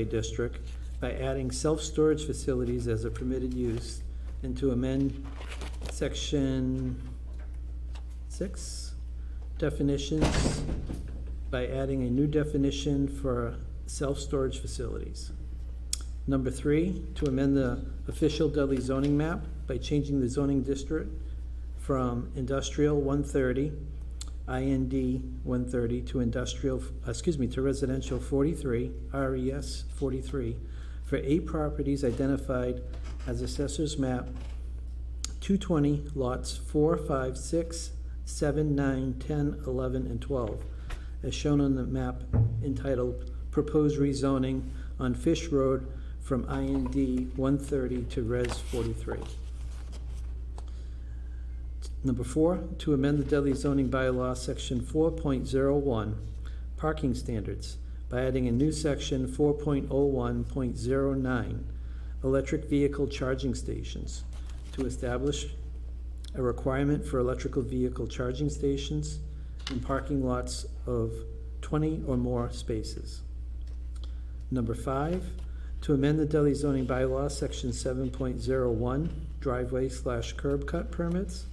overlay district by adding self-storage facilities as a permitted use, and to amend section 6, definitions, by adding a new definition for self-storage facilities. Number 3, to amend the official Dudley zoning map by changing the zoning district from industrial 130, IND 130, to residential 43, RES 43, for 8 properties identified as assessor's map 220, lots 4, 5, 6, 7, 9, 10, 11, and 12, as shown on the map entitled Proposed Rezoning on Fish Road from IND 130 to Res 43. Number 4, to amend the Deli zoning bylaw, section 4.01, parking standards, by adding a new section 4.01.09, electric vehicle charging stations, to establish a requirement for electrical vehicle charging stations in parking lots of 20 or more spaces. Number 5, to amend the Deli zoning bylaw, section 7.01, driveway/curb cut permits,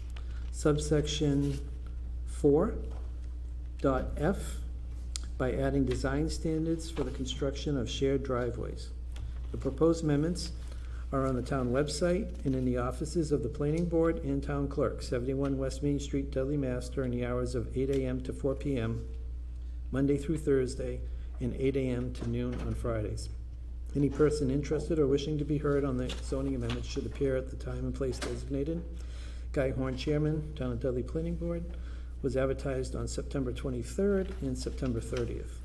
subsection 4.f, by adding design standards for the construction of shared driveways. The proposed amendments are on the town website and in the offices of the planning board and town clerk, 71 West Main Street, Dudley, Mass, during the hours of 8 a.m. to 4 p.m., Monday through Thursday, and 8 a.m. to noon on Fridays. Any person interested or wishing to be heard on the zoning amendments should appear at the time and place designated. Guy Horn, Chairman, Town of Dudley Planning Board, was advertised on September 23rd and September 30th.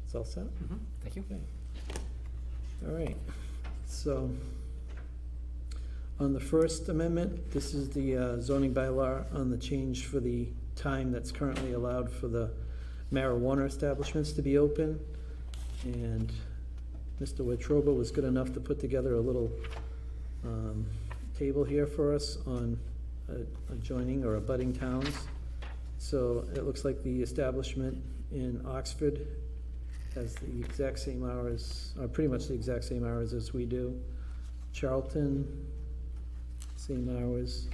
It's all set? Mm-hmm. Thank you. Okay. All right, so on the First Amendment, this is the zoning bylaw on the change for the time that's currently allowed for the marijuana establishments to be open. And Mr. Wetruba was good enough to put together a little table here for us on adjoining or abutting towns. So it looks like the establishment in Oxford has the exact same hours, or pretty much the exact same hours as we do. Charlton, same hours.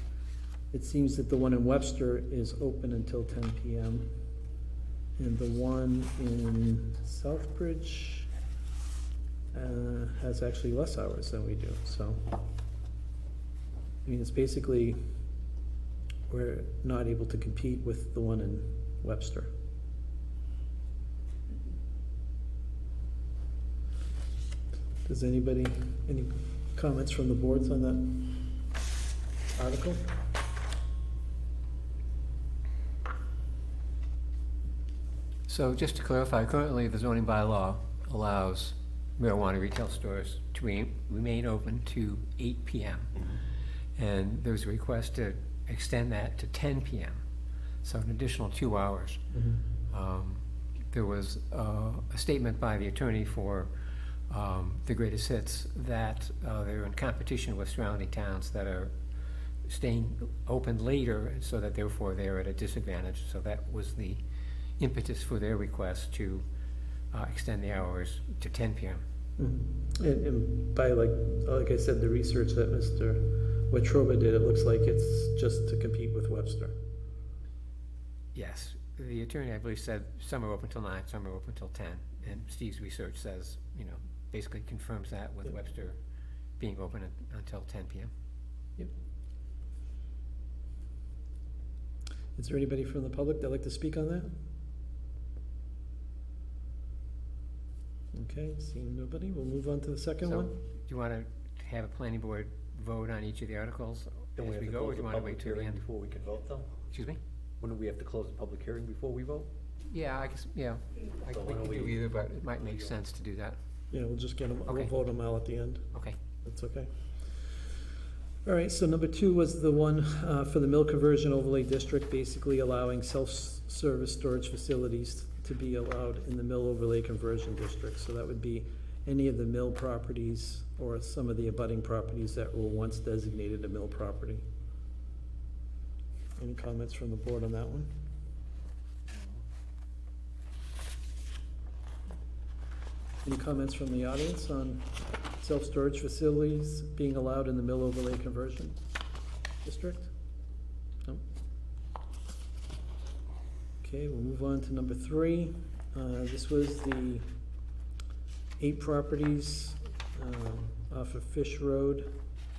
It seems that the one in Webster is open until 10 p.m. And the one in Southbridge has actually less hours than we do, so. I mean, it's basically, we're not able to compete with the one in Webster. Does anybody, any comments from the boards on that article? So just to clarify, currently the zoning bylaw allows marijuana retail stores to remain open to 8 p.m. And there was a request to extend that to 10 p.m. So an additional 2 hours. There was a statement by the attorney for the greatest hits that they're in competition with surrounding towns that are staying open later, so that therefore they're at a disadvantage. So that was the impetus for their request to extend the hours to 10 p.m. And by like I said, the research that Mr. Wetruba did, it looks like it's just to compete with Webster. Yes, the attorney, I believe, said some are open till 9, some are open till 10, and Steve's research says, basically confirms that with Webster being open until 10 p.m. Yep. Is there anybody from the public that'd like to speak on that? Okay, seeing nobody, we'll move on to the second one. Do you want to have a planning board vote on each of the articles as we go, or do you want to wait till the end before we can vote, though? Excuse me? Wouldn't we have to close the public hearing before we vote? Yeah, I guess, yeah. So We why can don't do we- either, but it might make sense to do that. Yeah, we'll just get them, we'll Okay. vote them out at the end. Okay. That's okay. All right, so number 2 was the one for the mill conversion overlay district, basically allowing self-service storage facilities to be allowed in the mill overlay conversion district. So that would be any of the mill properties or some of the abutting properties that were once designated a mill property. Any comments from the board on that one? Any comments from the audience on self-storage facilities being allowed in the mill overlay conversion district? No? Okay, we'll move on to number 3. This was the 8 properties off of Fish Road,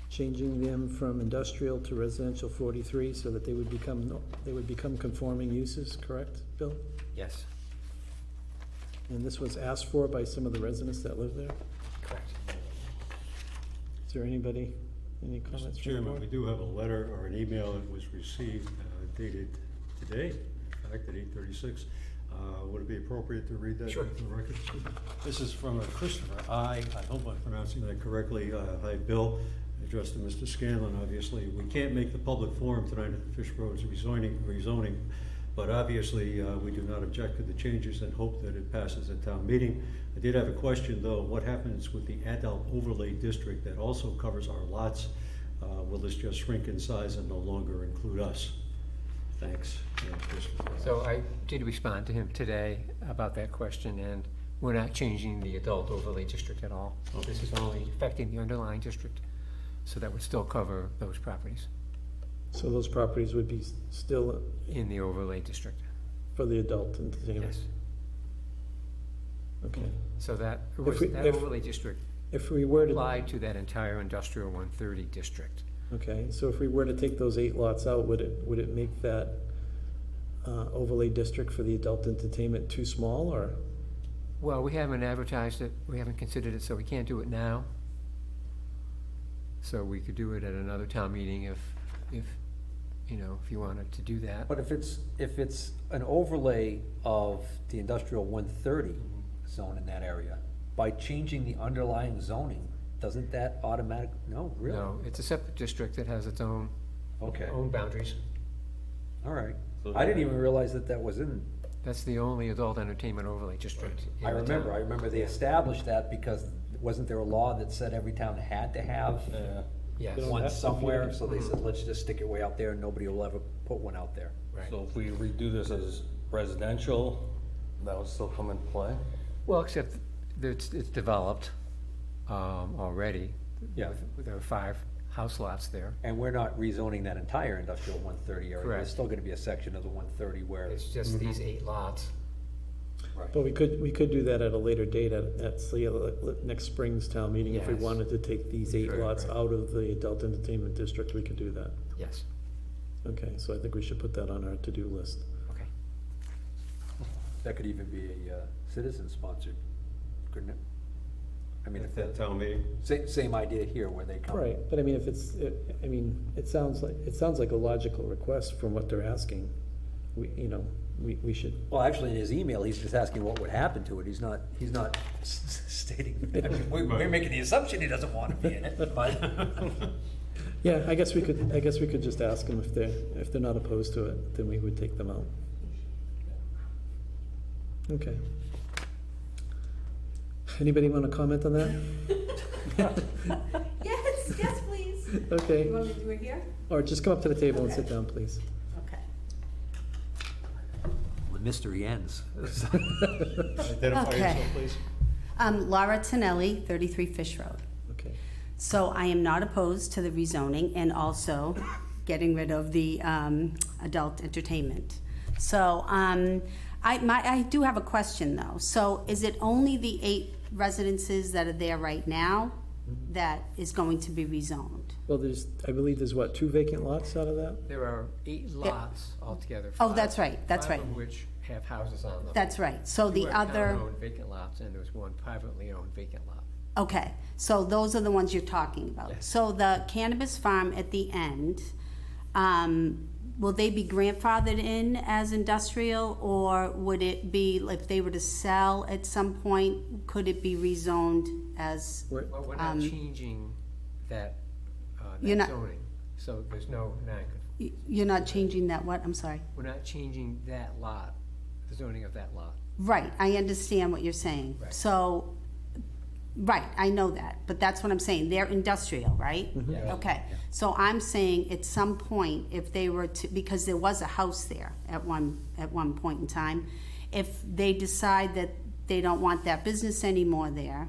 changing them from industrial to residential 43 so that they would become conforming uses, correct, Bill? Yes, And this was asked for by some of the residents that live there? correct. Is there any comments Mr. from the Chairman, we board? do have a letter or an email that was received dated today, in fact, at 8:36. Would it be appropriate to read that Sure. into the record? This is from Christopher I hope I'm pronouncing that correctly. Hi, Bill, addressed to Mr. Scanlon, obviously. We can't make the public forum tonight at the Fish Roads rezoning, but obviously, we do not object to the changes and hope that it passes at town meeting. I did have a question, though. What happens with the adult overlay district that also covers our lots? Will this just shrink in size and no longer include us? Thanks. Christopher. So I did respond to him today about that question, and we're not changing the adult overlay district at all. This is only affecting the underlying district, so that would still cover those properties So those properties would be still in the overlay district. for the adult entertainment? Yes. Okay. So that If- overlay district If we were to, applied to that entire industrial 130 district. okay, so if we were to take those 8 lots out, would it make that overlay district for the adult entertainment too small, or? Well, we haven't advertised it, we haven't considered it, so we can't do it now. So we could do it at another town meeting if you wanted to do that. But if it's an overlay of the industrial 130 zone in that area, by changing the underlying zoning, doesn't that no, really? No, it's a separate district that has its own Okay, boundaries. all right. I didn't even realize that was in, That's the only adult entertainment overlay district in I the remember town. they established that because wasn't there a law that said every town had to have Yes, They don't one have to somewhere? feed it. So they said, let's just stick it way out there and nobody will ever put one out there. right. So if we redo this as residential, that would still come into play? Well, except that it's developed already. Yeah. There are 5 house lots there. And we're not rezoning that entire industrial 130 area. Correct. There's still gonna be a section of the 130 where. It's just these 8 lots. Right. But we could do that at a later date at say, next spring's town meeting. If we Yes. wanted to take these 8 Right, lots right. out of the adult entertainment district, we could do that. Yes, Okay, so I think we should put that on our to-do list. okay. That could even be a citizen sponsored, couldn't it? I mean, At if that that, town meeting? same idea here where they come. Right, but I mean, if it sounds like a logical request from what they're asking. We should, Well, actually, in his email, he's just asking what would happen to it. He's not stating, I mean, we're making the assumption he doesn't want to be in it, but. yeah, I guess we could just ask them if they're not opposed to it, then we would take them out. Okay. Anybody want to comment on that? Yes, please. Okay, You want me to do it here? or just come up to the table and sit Okay. down, please. Okay. The mystery ends. Identify Okay. yourself, please. Laura Tonelli, 33 Fish Road. Okay, So I am not opposed to the rezoning and also getting rid of the adult entertainment. So I do have a question though. So is it only the 8 residences that are there right now that is going to be rezoned? well, I believe there's what, 2 vacant lots out of that? There are 8 lots altogether. Oh, 5 that's right, that's 5 right. of which have houses on them. That's right. So 2 the are other, town-owned vacant lots, and there's 1 privately owned vacant lot. okay, so those are the ones you're talking about. Yes. So the cannabis farm at the end, will they be grandfathered in as industrial, or would it be, if they were to sell at some point, could it be rezoned as, Where- Well, we're not changing that You're not- zoning, so there's no, you're not changing that what, I'm sorry? we're not changing that lot, the zoning of that lot. Right, I understand what you're saying. Right. So, right, I know that, but that's what I'm saying, they're industrial, right? Yeah. Okay, so I'm saying at some point, if they were to, because there was a house there at one point in time, if they decide that they don't want that business anymore there,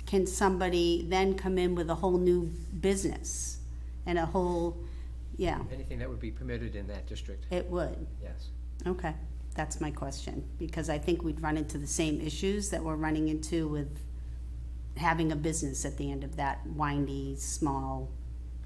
can somebody then come in with a whole new business and a whole, yeah, Anything that would be permitted in that district, it would. yes. Okay, that's my question, because I think we'd run into the same issues that we're running into with having a business at the end of that windy, small,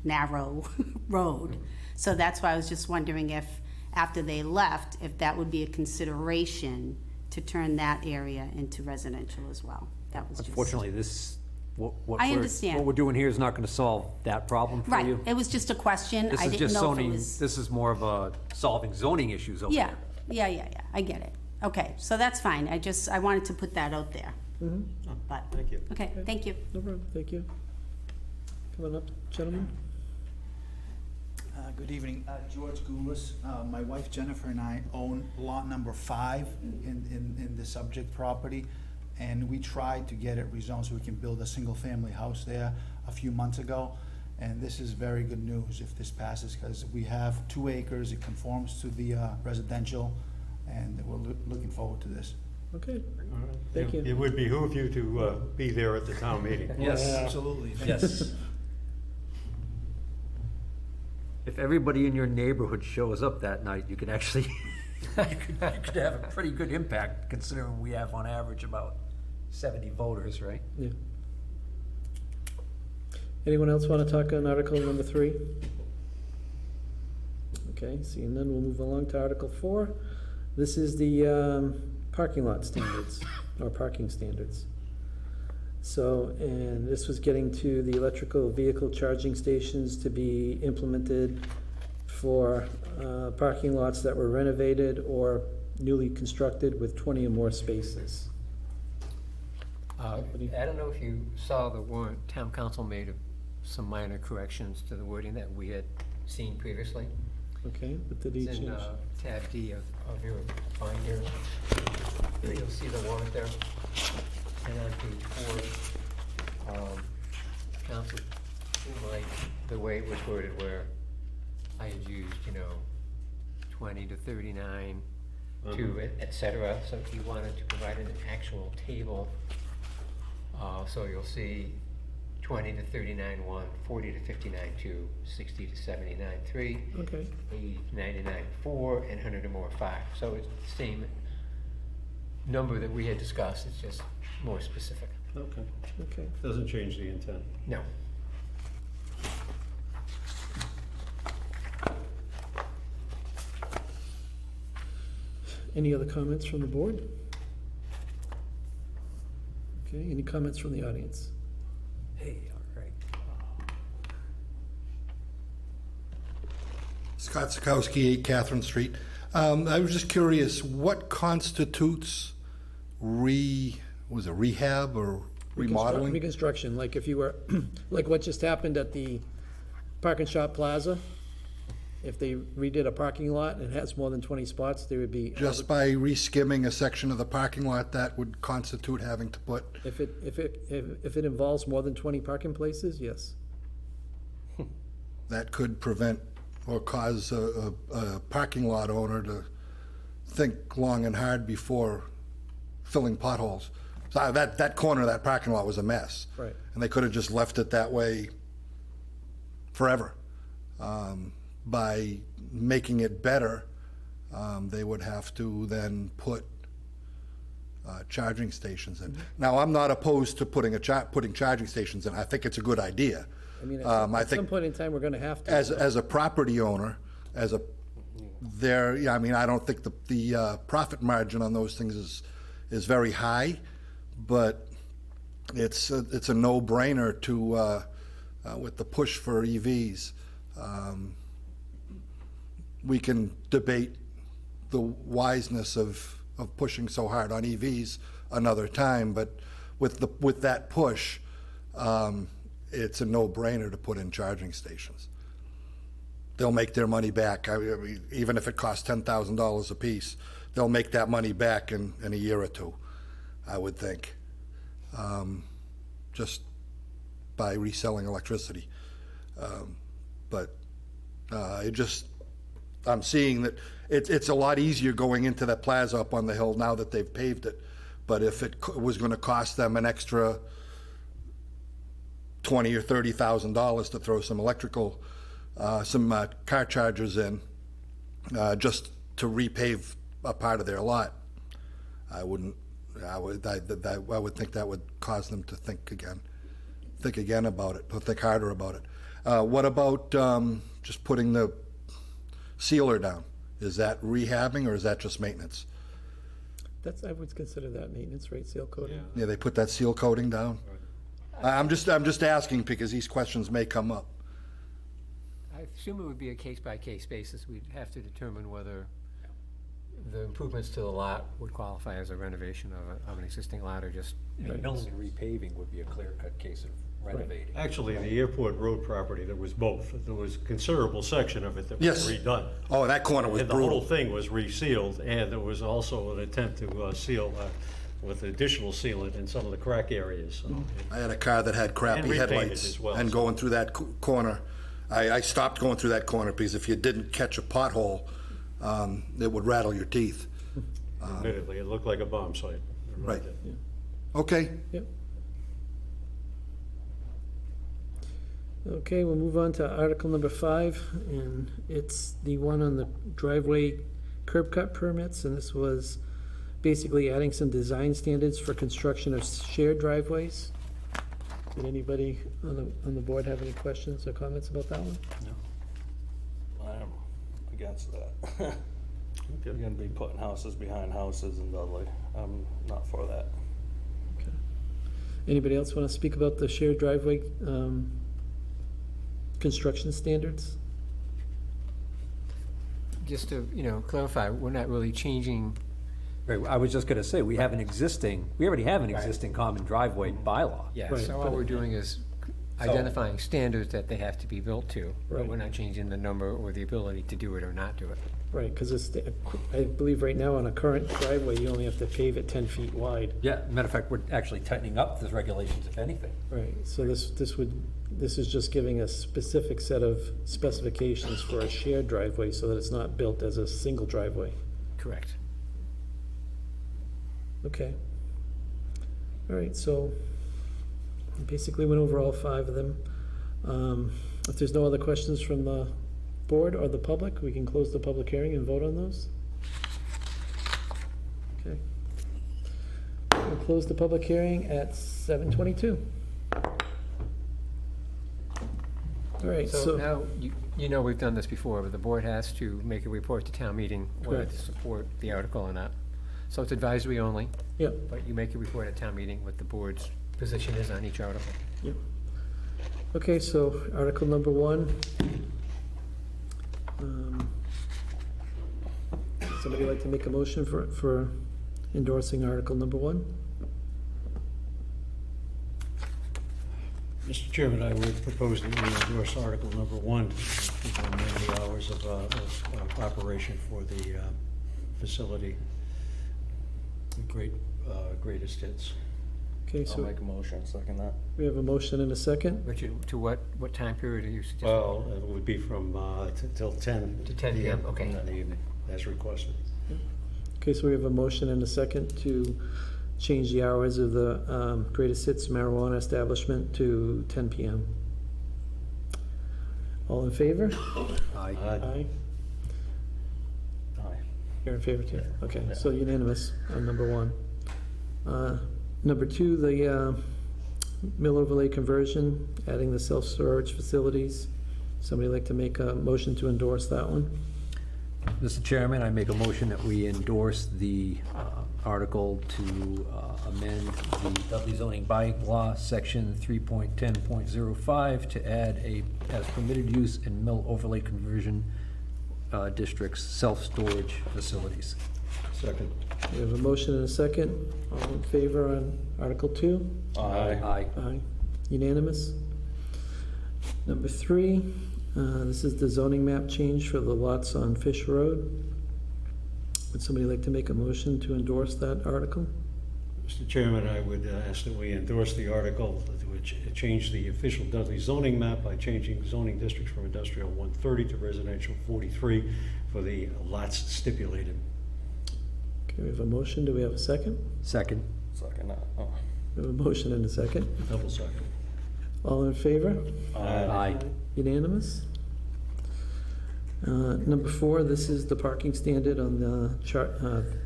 narrow road. So that's why I was just wondering if, after they left, if that would be a consideration to turn that area into residential as well. That was just. Unfortunately, this, what I we're, understand. what we're doing here is not gonna solve that problem for Right, you. it was just a question. This I is didn't just know if it zoning, was. this is more of a solving zoning issues over Yeah, there. yeah, I get it. Okay, so that's fine. I wanted to put that out there. Mhm. But, Thank you. okay, thank you. No problem, thank you. Coming up, gentlemen. Good evening, George Goulas. My wife Jennifer and I own lot number 5 in the subject property, and we tried to get it rezoned so we can build a single-family house there a few months ago. And this is very good news if this passes, because we have 2 acres, it conforms to the residential, and we're looking forward to this. Okay, thank you. It would behoove you to be there at the town meeting. Yes. Absolutely. Thank you. Yes. If everybody in your neighborhood shows up that night, you could actually, you could have a pretty good impact, considering we have on average about 70 voters, right? Yeah. Anyone else want to talk on Article number 3? Okay, seeing none, we'll move along to Article 4. This is the parking lot standards, or parking standards. So, and this was getting to the electrical vehicle charging stations to be implemented for parking lots that were renovated or newly constructed with 20 or more spaces. I don't know if you saw the warrant, town council made some minor corrections to the wording that we had seen previously. Okay, what did he It's in change? tab D of your binder. You'll see the warrant there. And on page 4, council didn't like the way it was worded, where I had used, 20 to 39 to et cetera. So he wanted to provide an actual table. So you'll see 20 to 39, 1, 40 to 59, 2, 60 to 79, 3, Okay, 80 to 99, 4, and 100 or more, 5. So it's the same number that we had discussed, it's just more specific. Okay, okay. doesn't change the intent. No. Any other comments from the board? Okay, any comments from the audience? Hey, all right. Scott Sikowski, 8 Catherine Street. I was just curious, what constitutes rehab or remodeling? Reconstruction, like if you were, like what just happened at the Park and Shop Plaza. If they redid a parking lot and it has more than 20 spots, there would be. Just by reskimming a section of the parking lot, that would constitute having to put, If it involves more than 20 parking places, yes. that could prevent or cause a parking lot owner to think long and hard before filling potholes. So that corner of that parking lot was a mess. Right. And they could have just left it that way forever. By making it better, they would have to then put charging stations in. Now, I'm not opposed to putting charging stations in. I think it's a good idea. I mean, I at some think point in time, we're gonna have to. as a property owner, I don't think the profit margin on those things is very high, but it's a no-brainer to with the push for EVs. We can debate the wiseness of pushing so hard on EVs another time, but with that push, it's a no-brainer to put in charging stations. They'll make their money back. I mean, even if it costs $10,000 a piece, they'll make that money back in a year or two, I would think, just by reselling electricity. I'm seeing that it's a lot easier going into that plaza up on the hill now that they've paved it but if it was gonna cost them an extra $20,000 or $30,000 to throw some electrical, some car chargers in, just to repave a part of their lot, I would think that would cause them to think again about it, or think harder about it. What about just putting the sealer down? Is that rehabbing, or is that just maintenance? That's, I would consider that maintenance, right, seal coating? Yeah, they put that seal coating down? I'm just asking because these questions may come up. I assume it would be a case-by-case basis. We'd have to determine whether the improvements to the lot would qualify as a renovation of an existing lot or just. Milling and repaving would be a clear-cut case of renovating. Actually, the airport road property, there was both. There was a considerable section of it that was Yes. redone. Oh, that corner was And the whole brutal. thing was resealed, and there was also an attempt to seal with additional sealant in some of the crack areas. So I had a car that had crappy And repainted headlights, as well, and so- going through that corner, I stopped going through that corner because if you didn't catch a pothole, it would rattle your teeth. Admittedly, it looked like a bomb site. It really Right. did. Okay, Yep. Okay, we'll move on to Article number 5, and it's the one on the driveway curb cut permits, and this was basically adding some design standards for construction of shared driveways. Did anybody on the board have any questions or comments about that one? I'm against that. You're gonna be putting houses behind houses in Dudley. I'm not for that. Okay. Anybody else want to speak about the shared driveway construction standards? Just to, clarify, we're not really changing. Right, I was just gonna say, we already have an existing common driveway bylaw. Yeah, Right, so all but- we're doing is identifying standards that they have to be built to. But Right. we're not changing the number or the ability to do it or not do it. Right, because I believe right now on a current driveway, you only have to pave it 10 feet wide. Yeah, matter of fact, we're actually tightening up those regulations, if anything. Right, so this is just giving a specific set of specifications for a shared driveway so that it's not built as a single driveway. Correct. Okay. All right, so basically went over all 5 of them. If there's no other questions from the board or the public, we can close the public hearing and vote on those. Okay. We'll close the public hearing at 7:22. All right, So so, now, we've done this before, but the board has to make a report to town meeting whether to Correct. support the article or not. So it's advisory only, yeah, but you make a report at town meeting what the board's position is on each article. yep. Okay, so Article number 1. Somebody like to make a motion for endorsing Article number 1? Mr. Chairman, I would propose that we endorse Article number 1, to amend the hours of operation for the facility. The greatest hits. Okay, I'll so make a motion, second that. we have a motion and a second. Richard, to what time period are you suggesting? Well, it would be from till 10. To 10 p.m., okay. In the evening, as requested. Okay, so we have a motion and a second to change the hours of the greatest hits marijuana establishment to 10 p.m. All in favor? Aye. Aye. Aye. You're in favor too? Okay, so unanimous on number 1. Number 2, the mill overlay conversion, adding the self-storage facilities. Somebody like to make a motion to endorse that one? Mr. Chairman, I make a motion that we endorse the article to amend the Dudley zoning bylaw, section 3.10.05, to add as permitted use in mill overlay conversion districts, self-storage facilities. Second. We have a motion and a second. All in favor on Article 2? Aye. Aye. Unanimous. Number 3, this is the zoning map change for the lots on Fish Road. Would somebody like to make a motion to endorse that article? Mr. Chairman, I would ask that we endorse the article which change the official Dudley zoning map by changing zoning districts from industrial 130 to residential 43 for the lots stipulated. Okay, we have a motion. Do we have a second? Second. Second that. Oh. We have a motion and a second. Double second. All in favor? Aye. Unanimous? Number 4, this is the parking standard on the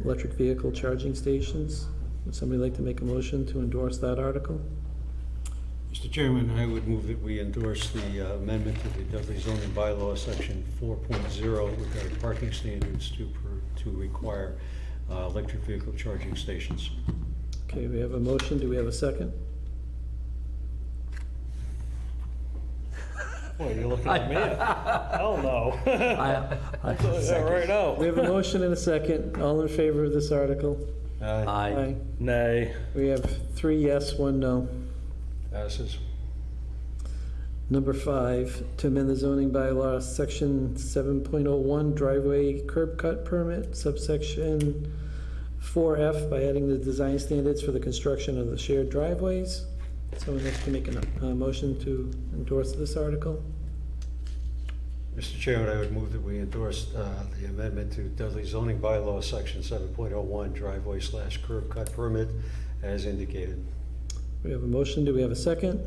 electric vehicle charging stations. Would somebody like to make a motion to endorse that article? Mr. Chairman, I would move that we endorse the amendment to the Dudley zoning bylaw, section 4.0, regarding parking standards to require electric vehicle charging stations. Okay, we have a motion. Do we have a second? Boy, you're looking at me. Hell no. Yeah, right now. We have a motion and a second. All in favor of this article? Aye. Nay. We have 3 yes, 1 no. Passes. Number 5, to amend the zoning bylaw, section 7.01, driveway curb cut permit, subsection 4F, by adding the design standards for the construction of the shared driveways. Someone wants to make a motion to endorse this article? Mr. Chairman, I would move that we endorse the amendment to Dudley zoning bylaw, section 7.01, driveway/curb cut permit, as indicated. We have a motion. Do we have a second?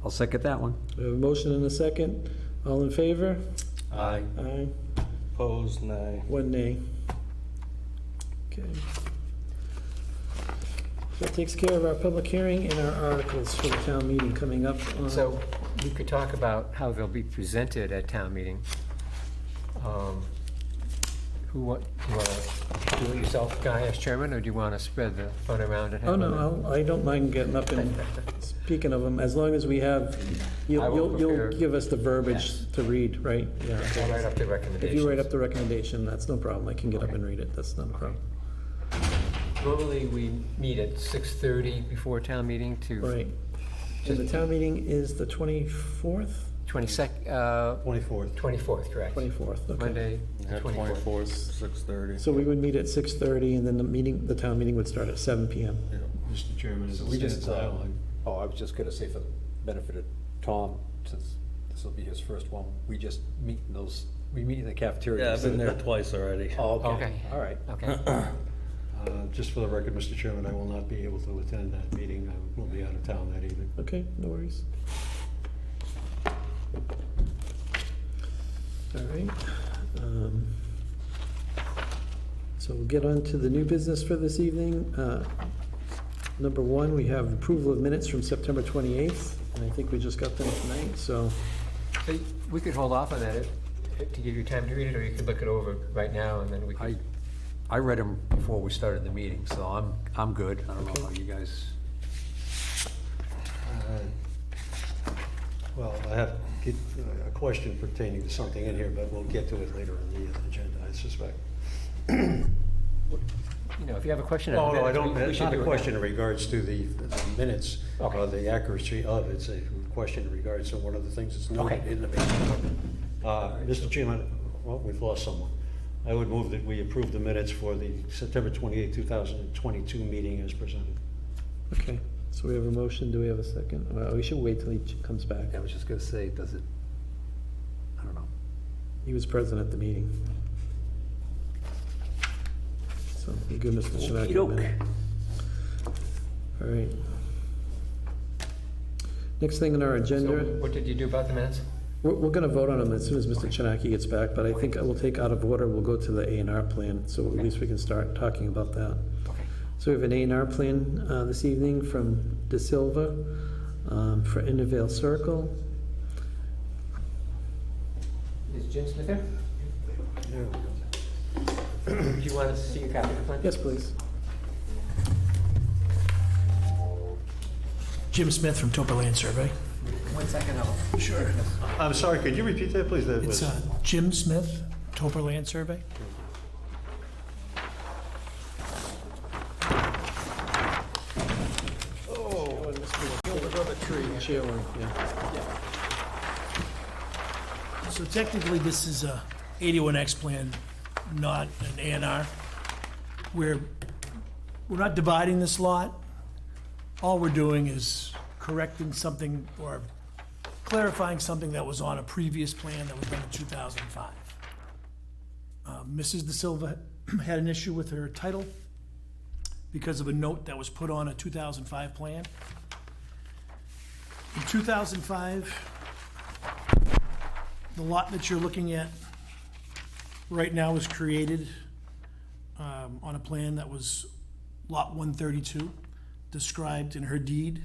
I'll second that one. We have a motion and a second. All in favor? Aye. Aye. Opposed, nay. 1 nay. Okay. That takes care of our public hearing and our articles for the town meeting coming up on. So we could talk about how they'll be presented at town meeting. You want to do it yourself, Guy, as chairman, or do you want to spread the fun around and have? Oh, no, I don't mind getting up and speaking of them, as long as we have, I will you'll prepare. give us the verbiage to read, right? Yeah. I'll write up the recommendations. If you write up the recommendation, that's no problem. I can get up and read it. That's not a problem. Normally, we meet at 6:30 before town meeting to. Right. And the town meeting is the 24th? 24th. 24th, correct. 24th, okay. Monday, the Yeah, 24th. 24th, 6:30. So we would meet at 6:30, and then the town meeting would start at 7 PM. Mr. Chairman, as it We just, stands outlined. oh, I was just gonna say for the benefit of Tom, since this will be his first one, we just meet in those, we meet in the cafeteria. Yeah, I've been there twice already. Oh, okay, Okay. all right. Okay. Just for the record, Mr. Chairman, I will not be able to attend that meeting. I will be out of town that evening. Okay, no worries. All right. So we'll get on to the new business for this evening. Number 1, we have approval of minutes from September 28th, and I think we just got them tonight, so. So we could hold off on that to give you time to read it, or you could look it over right now, and then we could. I read them before we started the meeting, so I'm good. I don't know how you guys. Well, I have a question pertaining to something in here, but we'll get to it later in the agenda, I suspect. You know, if you have a question. Oh, on the no, I minutes, don't, we it's should not do a it question now. in regards to the minutes, Okay. or the accuracy of, it's a question in regards to one of the things that's noted Okay. in the minutes. Mr. Chairman, well, we've lost someone. I would move that we approve the minutes for the September 28, 2022 meeting as presented. Okay, so we have a motion. Do we have a second? Well, we should wait till he comes back. I was just gonna say, does it, I don't know. He was present at the meeting. So, you good, Mr. Chinaki? Okey-doke. All right. Next thing on our agenda, So what did you do about the minutes? we're gonna vote on them as soon as Mr. Chinaki gets back, but I think I will take out of order, we'll go to the A&R plan, so at least we can start talking about that. Okay. So we have an A&R plan this evening from De Silva for Intervale Circle. Is Jim Smith here? Do you want to see a copy of the plan? Yes, please. Jim Smith from Toper Land Survey. 1 second, I'll. Sure. I'm sorry, could you repeat that, please? That It's was, Jim Smith, Toper Land Survey. Chair one, yeah. So technically, this is a 81X plan, not an A&R. We're not dividing this lot. All we're doing is correcting something or clarifying something that was on a previous plan that was done in 2005. Mrs. De Silva had an issue with her title because of a note that was put on a 2005 plan. In 2005, the lot that you're looking at right now was created on a plan that was Lot 132, described in her deed.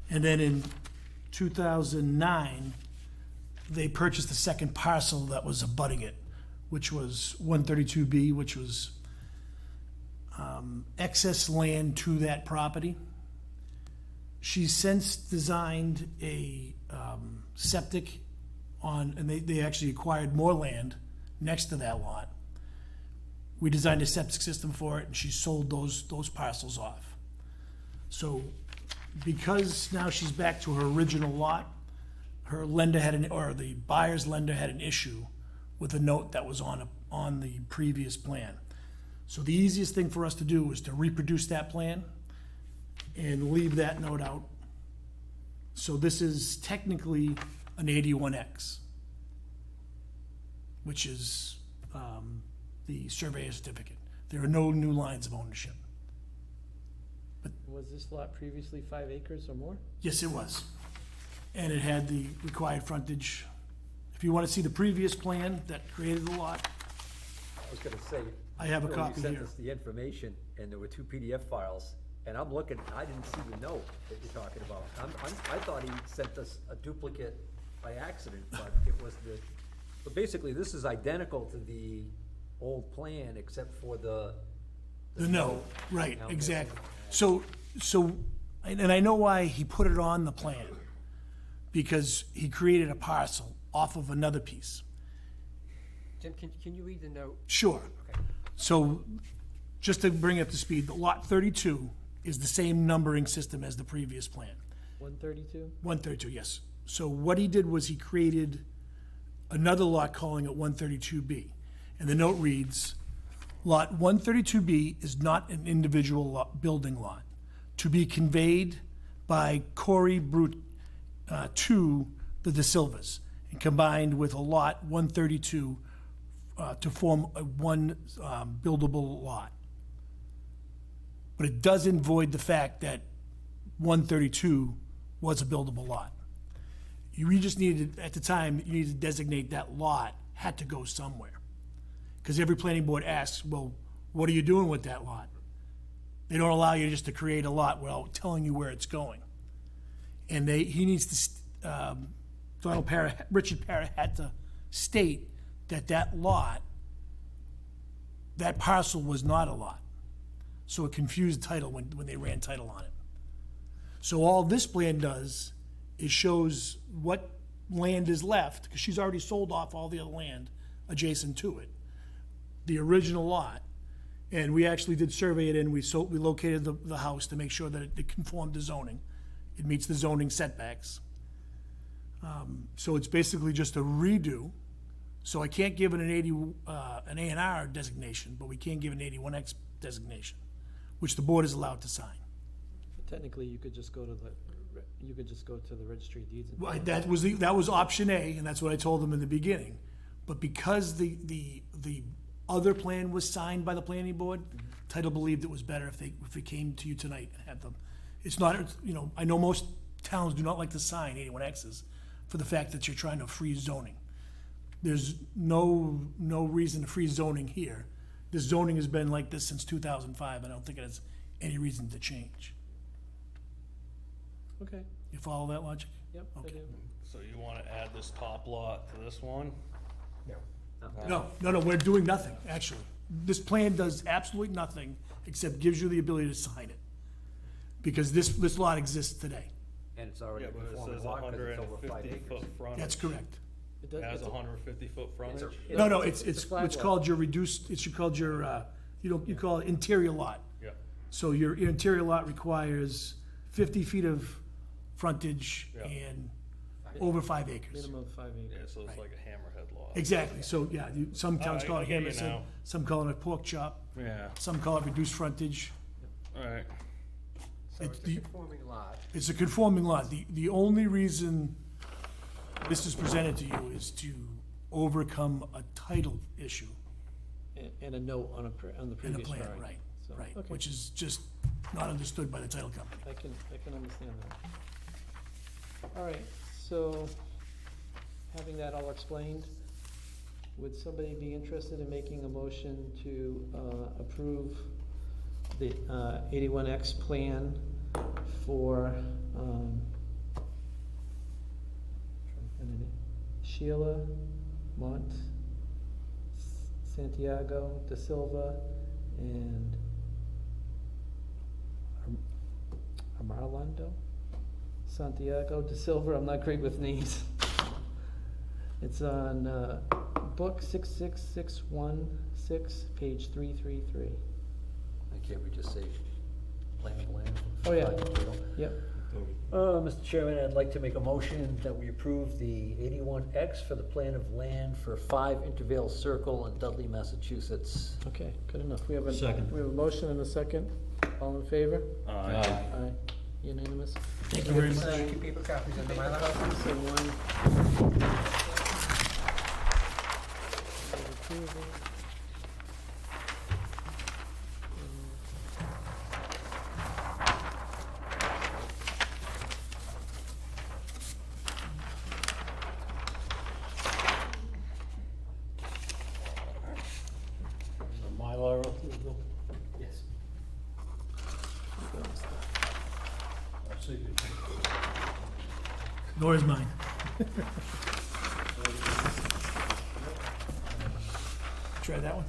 And then in 2009, they purchased the second parcel that was abutting it, which was 132B, which was excess land to that property. She's since designed a septic on, and they actually acquired more land next to that lot. We designed a septic system for it, and she sold those parcels off. So because now she's back to her original lot, her lender had or the buyer's lender had an issue with a note that was on the previous plan. So the easiest thing for us to do is to reproduce that plan and leave that note out. So this is technically an 81X, which is the surveyor's certificate. There are no new lines of ownership. Was this lot previously 5 acres or more? Yes, it was. And it had the required frontage. If you want to see the previous plan that created the lot, I was gonna say. I have a you copy sent here. us the information, and there were 2 PDF files, and I'm looking, I didn't see the note that you're talking about. I thought he sent us a duplicate by accident, but it was but basically, this is identical to the old plan, except for the No, right, Now exactly. missing. So, and I know why he put it on the plan, because he created a parcel off of another piece. Jim, can you read the note? Sure. So, just to bring it up to speed, the lot 32 is the same numbering system as the previous plan. 132? 132, yes. So what he did was he created another lot calling it 132B. And the note reads, Lot 132B is not an individual building lot to be conveyed by Corey Brute to the De Silvas and combined with a lot 132 to form one buildable lot. But it doesn't void the fact that 132 was a buildable lot. You just needed, at the time, you needed to designate that lot had to go somewhere. Because every planning board asks, well, what are you doing with that lot? They don't allow you just to create a lot without telling you where it's going. And he needs to, Richard Parra had to state that that lot, that parcel was not a lot. So it confused title when they ran title on it. So all this plan does is shows what land is left, because she's already sold off all the other land adjacent to it, the original lot. And we actually did survey it, and we located the house to make sure that it conformed to zoning. It meets the zoning setbacks. So it's basically just a redo. So I can't give it an A&R designation, but we can give an 81X designation, which the board is allowed to sign. Technically, you could just go to the registry of deeds. Well, that was option A, and that's what I told them in the beginning. But because the other plan was signed by the planning board, title believed it was better if it came to you tonight and had them. It's not, I know most towns do not like to sign 81Xs for the fact that you're trying to freeze zoning. There's no reason to freeze zoning here. This zoning has been like this since 2005. I don't think it has any reason to change. Okay, You follow that logic? yep, I Okay. do. So you wanna add this top lot to this one? No, we're doing nothing, actually. This plan does absolutely nothing except gives you the ability to sign it. Because this lot exists today. And it's already Yeah, a but it conforming says lot because it's over 5 150 acres. foot frontage. That's correct. It does- Has it's a- 150 foot frontage? No, it's flag lot. called your reduced, you called your, you call it interior lot. Yeah. So your interior lot requires 50 feet of frontage Yeah. and over 5 acres. Minimum of 5 acres. Yeah, so it's like a hammerhead lot. Exactly, so, yeah, some towns call it I get you Hammerson, now. some call it a pork chop, Yeah, some call it reduced frontage. alright. So It's it's the- a conforming lot. It's a conforming lot. The only reason this is presented to you is to overcome a title issue. And a note on on the in a previous plan, drawing. right, So, right, okay. which is just not understood by the title company. I can understand that. All right, so having that all explained, would somebody be interested in making a motion to approve the 81X plan for Sheila Mont, Santiago da Silva, and Marlando? Santiago da Silva, I'm not great with names. It's on book 66616, page 333. Can't we just say plan of land? Oh, yeah. Title? Yep. Mr. Chairman, I'd like to make a motion that we approve the 81X for the plan of land for 5 Intervale Circle in Dudley, Massachusetts. Okay, good enough. We have Second. a motion and a second. All in favor? Aye. Aye. Unanimous? Thank you very much. Two paper copies under my lap. So one. The Mylar, Bill? Yes. I see. Nor is mine. Try that one.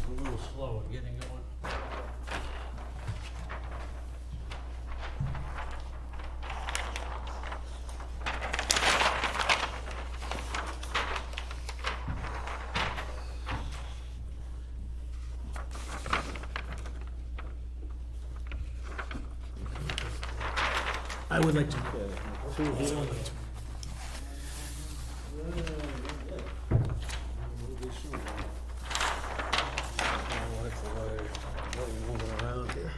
A little slow in getting going. I would like to. Moving around here.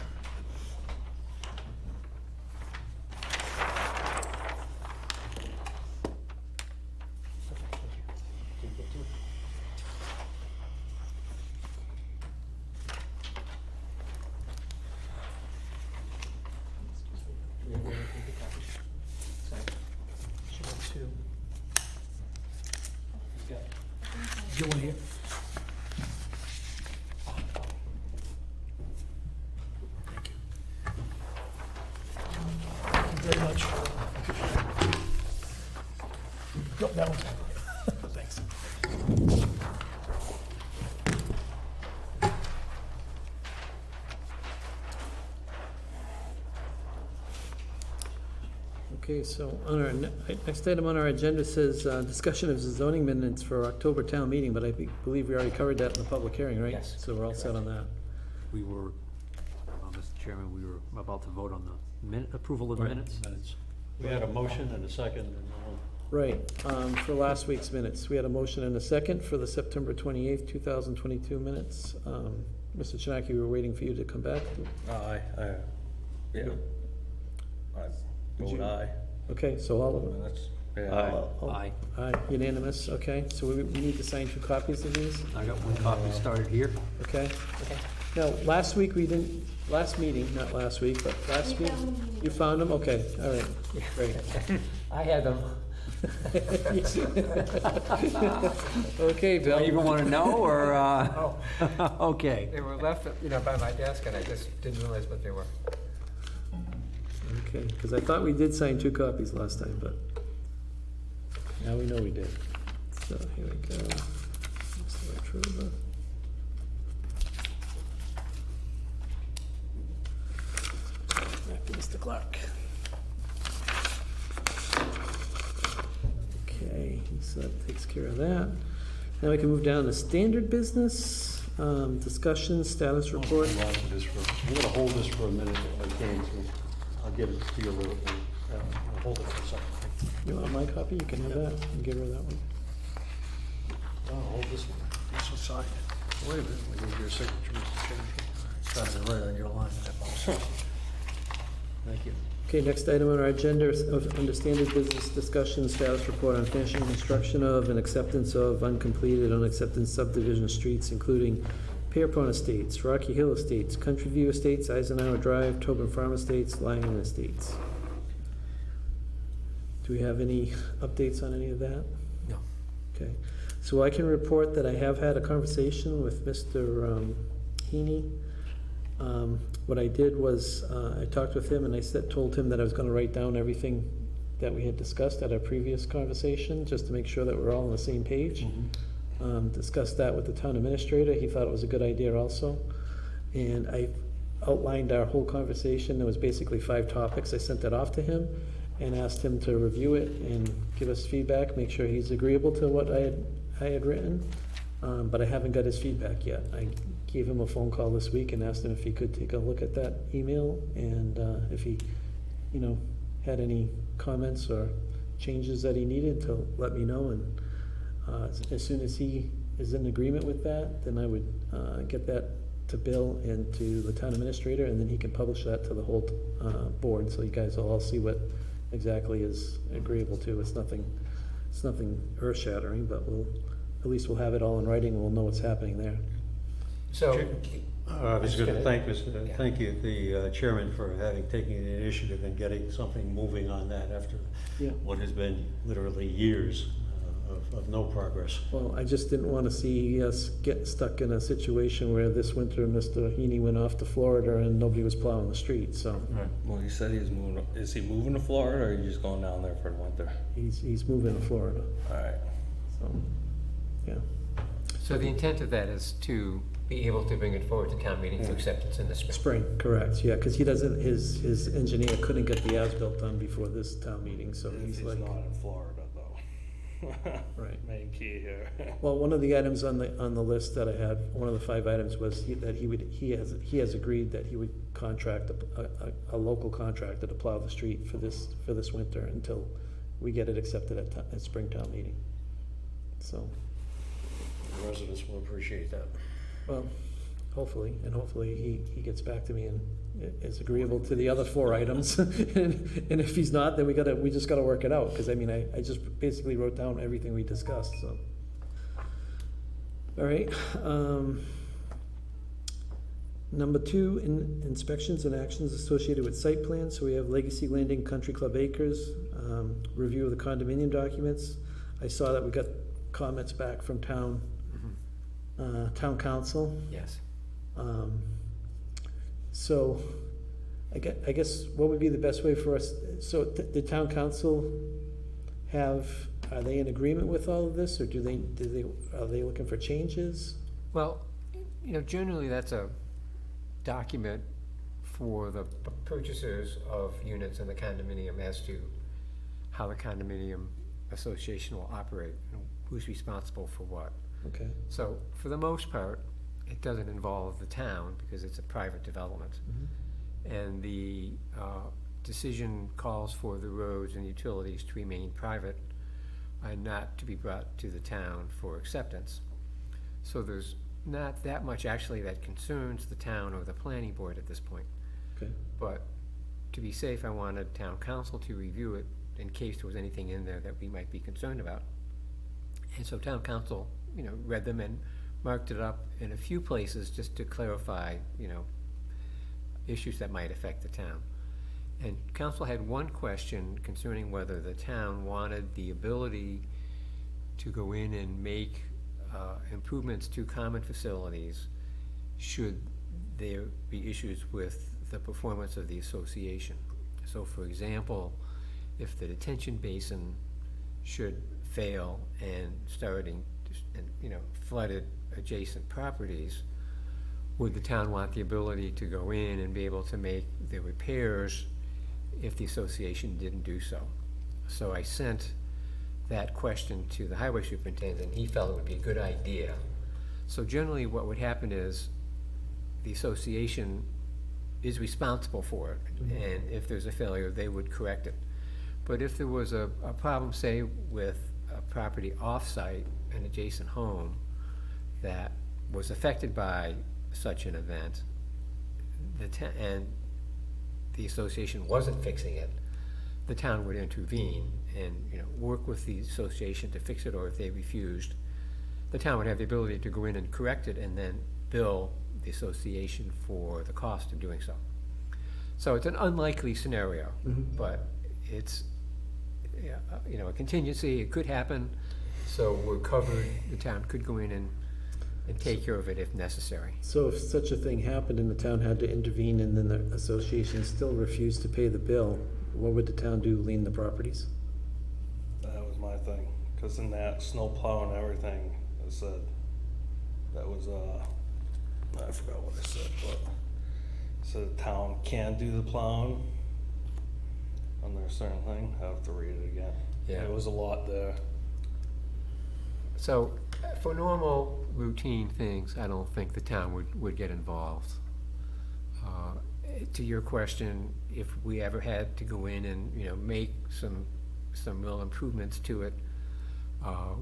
Two. Get one here. Thank you. Thank you very much. Nope, that one's fine. Thanks. Okay, so on our, next item on our agenda says discussion of zoning minutes for October town meeting, but I believe we already covered that in the public hearing, right? Yes. So we're all set on that. We were, Mr. Chairman, we were about to vote on the approval of the Right. minutes. We had a motion and a second, and Right, for last week's minutes, we had a motion and a second for the September 28th, 2022 minutes. Mr. Chinaki, we were waiting for you to come back. Yeah. I vote aye. Okay, so all of them? Yeah. Aye. Aye, unanimous, okay. So we need to sign 2 copies of these, I got one copy started here. okay? Now, last week we didn't, last meeting, not last week, but last week, you found them? Okay, all right, great. I had them. Okay, Do Bill. I even want to know, or, Okay. They were left, by my desk, and I just didn't realize what they were. Okay, because I thought we did sign 2 copies last time, but now we know we did. So here we go. Mr. Artruba. Back to Mr. Clark. Okay, so that takes care of that. Now we can move down to standard business, discussion, status report. I'm gonna hold this for a minute if I can, so I'll get it to you a little bit. I'll hold it for a second. You want my copy? You can have that. And give her that one. I'll hold this one. This was signed. Wait a minute, we need your signature, Mr. Chairman. Got it right on your line. Thank you. Okay, next item on our agenda is under standard business discussion, status report on finishing construction of and acceptance of uncompleted, unaccepted subdivision streets, including Pierpont Estates, Rocky Hill Estates, Country View Estates, Eisenhower Drive, Tobin Farm Estates, Lyman Estates. Do we have any updates on any of that? No. Okay, so I can report that I have had a conversation with Mr. Heaney. What I did was, I talked with him and I told him that I was gonna write down everything that we had discussed at our previous conversation, just to make sure that we're all on the same page. Discussed that with the town administrator. He thought it was a good idea also. And I outlined our whole conversation. There was basically 5 topics. I sent that off to him and asked him to review it and give us feedback, make sure he's agreeable to what I had written. But I haven't got his feedback yet. I gave him a phone call this week and asked him if he could take a look at that email and if he, had any comments or changes that he needed to let me know. And as soon as he is in agreement with that, then I would get that to Bill and to the town administrator, and then he can publish that to the whole board, so you guys will all see what exactly is agreeable to. It's nothing earth-shattering, but at least we'll have it all in writing, and we'll know what's happening there. So, I was going to thank Yeah. thank you, the chairman, for having taken the initiative and getting something moving on that after Yeah. what has been literally years of no progress. Well, I just didn't want to see us get stuck in a situation where this winter Mr. Heaney went off to Florida and nobody was plowing the streets, so Well, he said he's moving, is he moving to Florida, or are you just going down there for the winter? he's moving to Florida, Alright. so, yeah. so the intent of that is to be able to bring it forward to town meeting for acceptance in the spring. Spring, correct, yeah, because he doesn't, his engineer couldn't get the as-built done before this town meeting, so If he's he's like, not in Florida, though. right. Main key here. Well, one of the items on the list that I had, one of the 5 items was that he has agreed that he would contract a local contractor to plow the street for this winter until we get it accepted at Springtown meeting. So, The residents will appreciate that. well, hopefully he gets back to me and is agreeable to the other 4 items. And if he's not, then we just gotta work it out, because I mean, I just basically wrote down everything we discussed, so. All right, number 2, inspections and actions associated with site plans. So we have Legacy Landing Country Club Acres, review of the condominium documents. I saw that we got comments back from town council. Yes. So, I guess what would be the best way for us, so the town council are they in agreement with all of this, or are they looking for changes? Well, generally that's a document for the purchasers of units in the condominium as to how the condominium association will operate, who's responsible for what. Okay, So, for the most part, it doesn't involve the town because it's a private development. And the decision calls for the roads and utilities to remain private and not to be brought to the town for acceptance. So there's not that much actually that concerns the town or the planning board at this point. okay, But to be safe, I wanted town council to review it in case there was anything in there that we might be concerned about. And so town council, read them and marked it up in a few places just to clarify, issues that might affect the town. And council had one question concerning whether the town wanted the ability to go in and make improvements to common facilities should there be issues with the performance of the association. So for example, if the detention basin should fail and flooded adjacent properties, would the town want the ability to go in and be able to make the repairs if the association didn't do so? So I sent that question to the highway superintendent, and he felt it would be a good idea. So generally what would happen is the association is responsible for it, and if there's a failure, they would correct it. But if there was a problem, say, with a property off-site, an adjacent home, that was affected by such an event, and the association wasn't fixing it, the town would intervene and, work with the association to fix it, or if they refused, the town would have the ability to go in and correct it and then bill the association for the cost of doing so. So it's an unlikely scenario, but it's, a contingency, it could happen, so we're covered, the town could go in and take care of it if necessary. So if such a thing happened and the town had to intervene and then the association still refused to pay the bill, what would the town do, lien the properties? That was my thing, cause in that snow plow and everything, it said, that was, I forgot what it said, but, so the town can do the plowing under a certain thing, I have to read it again. Yeah. There was a lot there. So, for normal routine things, I don't think the town would get involved. To your question, if we ever had to go in and, make some real improvements to it,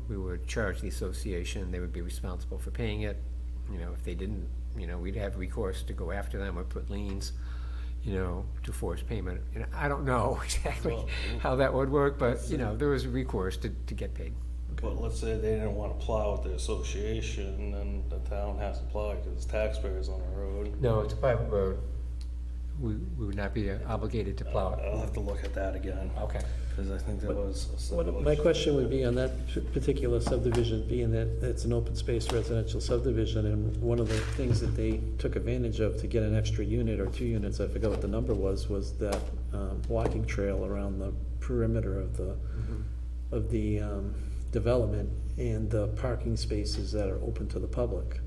we would charge the association, they would be responsible for paying it. If they didn't, we'd have recourse to go after them or put liens, to force payment. I don't know exactly how that would work, but, there was recourse to get paid. But let's say they didn't wanna plow with the association, and the town has to plow it, cause it's taxpayers on the road. No, it's a private road. We would not be obligated to plow it. I'll have to look at that again, Okay. cause I think there was a My question would be on that particular subdivision, being that it's an open space residential subdivision, and one of the things that they took advantage of to get an extra unit or 2 units, I forgot what the number was that walking trail around the perimeter of the development and the parking spaces that are open to the public.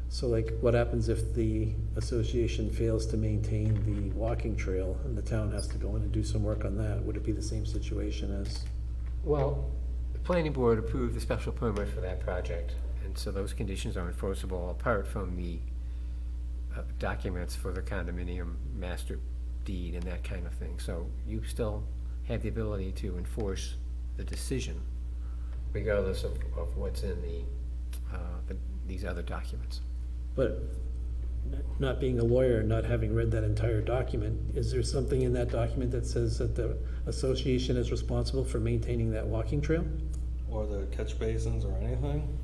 So like, what happens if the association fails to maintain the walking trail and the town has to go in and do some work on that? Would it be the same situation as? Well, the planning board approved the special permit for that project, and so those conditions are enforceable apart from the documents for the condominium master deed and that kind of thing. So you still have the ability to enforce the decision regardless of what's in these other documents. But not being a lawyer and not having read that entire document, is there something in that document that says that the association is responsible for maintaining that walking trail? Or the catch basins or anything?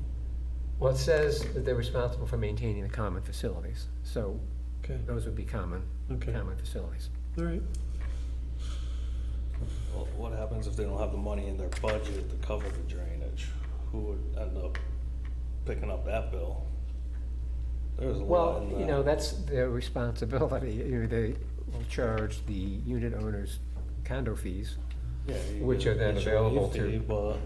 Well, it says that they're responsible for maintaining the common facilities, so Okay, those would be common facilities. all right. Well, what happens if they don't have the money in their budget to cover the drainage? Who would end up picking up that bill? There's a lot Well, in that. that's their responsibility. They will charge the unit owners condo fees, Yeah, you which get are then an HOA available fee, to- But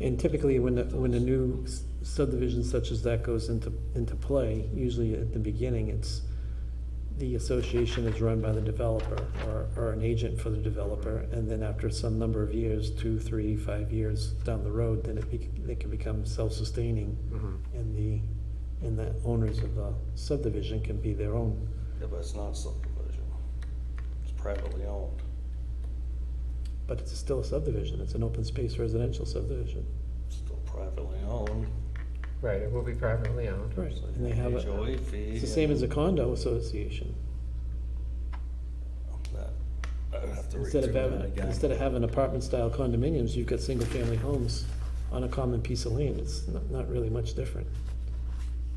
And typically, when a new subdivision such as that goes into play, usually at the beginning, it's, the association is run by the developer or an agent for the developer, and then after some number of years, 2, 3, 5 years down the road, then it can become self-sustaining, and the owners of the subdivision can be their own. yeah, but it's not subdivision. It's privately owned. But it's still a subdivision, it's an open space residential subdivision. It's still privately owned. Right, it will be privately owned. Right, It's like and they have an HOA fee. it's the same as a condo association. That, I would have to read Instead through of that again. having apartment-style condominiums, you've got single-family homes on a common piece of land. It's not really much different.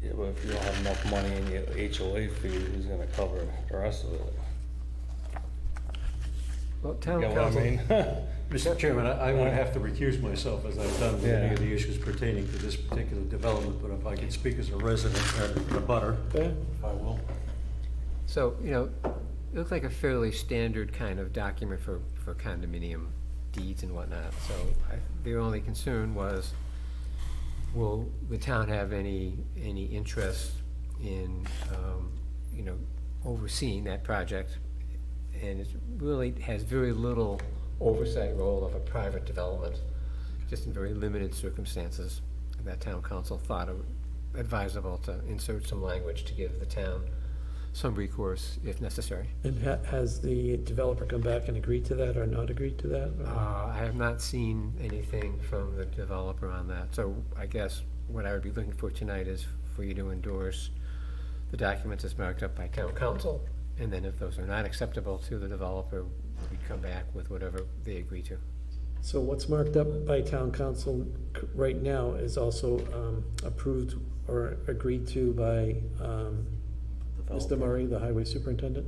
Yeah, but if you don't have enough money in your HOA fee, who's gonna cover the rest of it? Well, You town know what I council, mean? Mr. Chairman, I would have to recuse myself as I've done with any of the issues pertaining to this particular development, but if I could speak as a resident and a butter, Okay? I will. so, it looks like a fairly standard kind of document for condominium deeds and whatnot. So their only concern was, will the town have any interest in, overseeing that project? And it really has very little oversight role of a private development, just in very limited circumstances. That town council thought it advisable to insert some language to give the town some recourse if necessary. And has the developer come back and agreed to that or not agreed to that? or- I have not seen anything from the developer on that, so I guess what I would be looking for tonight is for you to endorse the documents as marked up by town council And then if those are not acceptable to the developer, we'd come back with whatever they agree to. So what's marked up by town council right now is also approved or agreed to by Mr. Murray, the highway superintendent?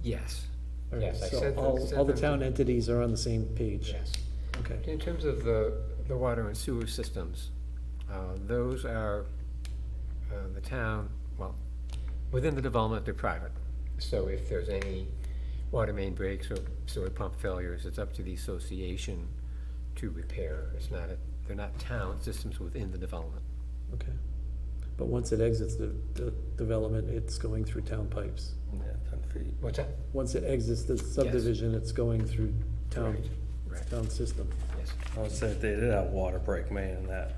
Yes. All right, Yes, I so sent them- all sent the them to- town entities are on the same page? Yes. Okay. In terms of the water and sewer systems, those are the town, well, within the development, they're private. So if there's any water main breaks or sewer pump failures, it's up to the association to repair. They're not town systems within the development. Okay. But once it exits the development, it's going through town pipes? Yeah, 10 feet. What's that? Once it exits the subdivision, it's going through town, Right. town system? Yes. I would say if they did have water break main in that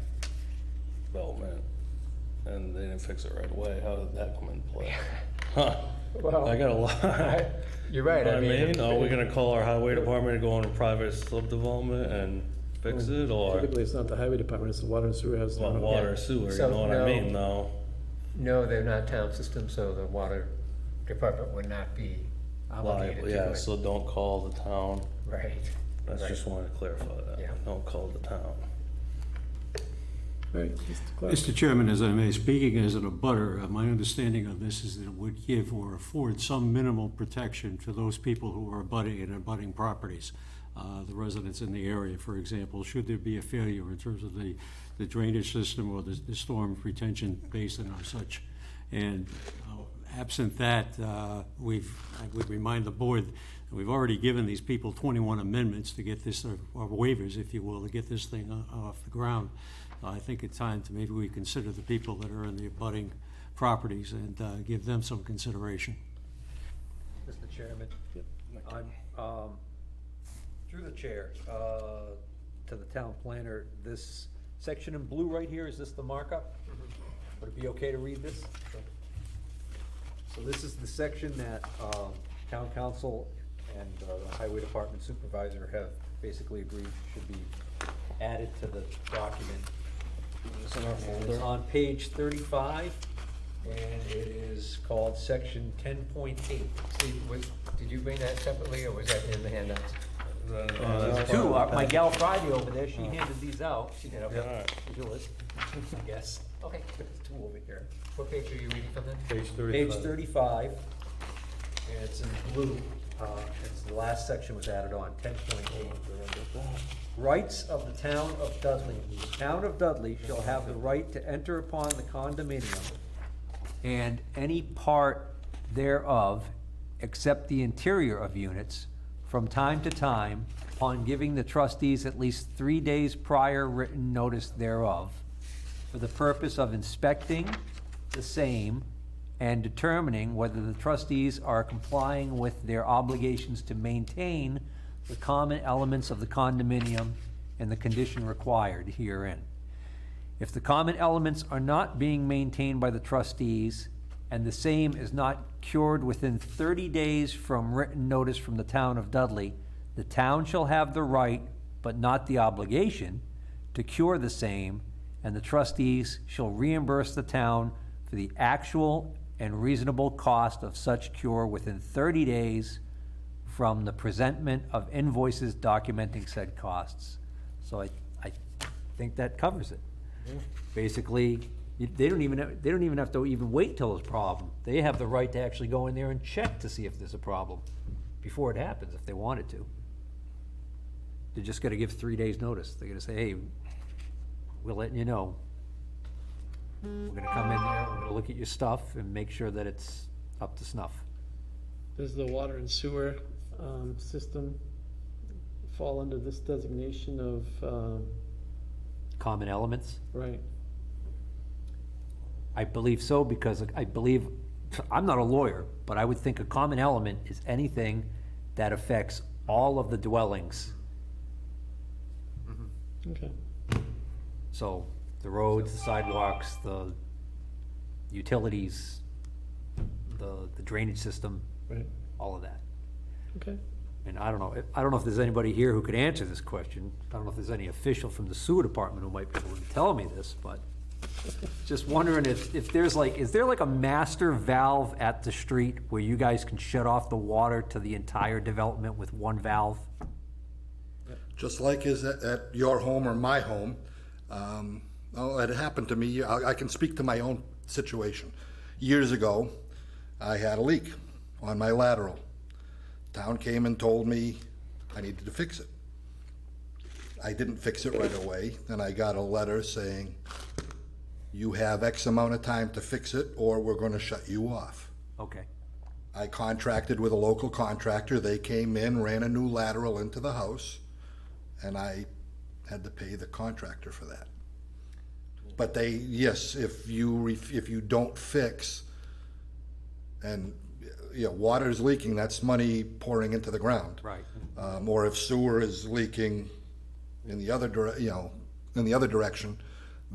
development, and they didn't fix it right away, how did that come into play? Huh, Well, I got a lot. You're right, I mean, are we gonna call our highway department to go on a private subdevelopment and fix it, or Typically, it's not the highway department, it's the water and sewer house. want water or sewer, you So, know what no. I mean, though? No, they're not town systems, so the water department would not be obligated Liable, to yeah, do it. so don't call the town, Right. I Right. just wanted to clarify that, Yeah. don't call the town. All right, Mr. Clark. Mr. Chairman, as I may, speaking as an abutter, my understanding of this is that it would give or afford some minimal protection to those people who are abutting and abutting properties. The residents in the area, for example, should there be a failure in terms of the drainage system or the storm retention basin or such. And absent that, I would remind the board, that we've already given these people 21 amendments to get this, or waivers, if you will, to get this thing off the ground. I think it's time to maybe we consider the people that are in the abutting properties and give them some consideration. Mr. Chairman, I'm, through the chair, to the town planner, this section in blue right here, is this the markup? Would it be okay to read this? So this is the section that town council and the highway department supervisor have basically agreed should be added to the document. It's on page 35, and it is called section 10.8. Did you bring that separately, or was that in the handouts? Two, my gal Friday over there, she handed these out. She did, Yeah. okay. Yours, I guess. Okay. There's two over here. What page are you reading from then? Page Page 35, and it's in blue. It's the last section was added on, 10.8. Rights of the town of Dudley. The town of Dudley shall have the right to enter upon the condominium and any part thereof, except the interior of units, from time to time, upon giving the trustees at least 3 days prior written notice thereof, for the purpose of inspecting the same and determining whether the trustees are complying with their obligations to maintain the common elements of the condominium and the condition required herein. If the common elements are not being maintained by the trustees, and the same is not cured within 30 days from written notice from the town of Dudley, the town shall have the right, but not the obligation, to cure the same, and the trustees shall reimburse the town for the actual and reasonable cost of such cure within 30 days from the presentment of invoices documenting said costs. So I think that covers it. Basically, they don't even have to even wait till there's a problem. They have the right to actually go in there and check to see if there's a problem before it happens, if they wanted to. They're just gonna give 3 days' notice. They're gonna say, hey, we're letting you know. We're gonna come in there, we're gonna look at your stuff and make sure that it's up to snuff. Does the water and sewer system fall under this designation of, Common elements? right? I believe so, because I believe, I'm not a lawyer, but I would think a common element is anything that affects all of the dwellings. Okay. So, the roads, the sidewalks, the utilities, the drainage system, Right, all of that. okay. And I don't know if there's anybody here who could answer this question. I don't know if there's any official from the sewer department who might be able to tell me this, but Just wondering if there's like, is there like a master valve at the street where you guys can shut off the water to the entire development with one valve? Just like is at your home or my home. It happened to me. I can speak to my own situation. Years ago, I had a leak on my lateral. Town came and told me I needed to fix it. I didn't fix it right away. Then I got a letter saying, you have X amount of time to fix it or we're going to shut you off. Okay. I contracted with a local contractor. They came in, ran a new lateral into the house, and I had to pay the contractor for that. But they, yes, if you don't fix, and, you know, water is leaking, that's money pouring into the ground. Right. Or if sewer is leaking in the other in the other direction,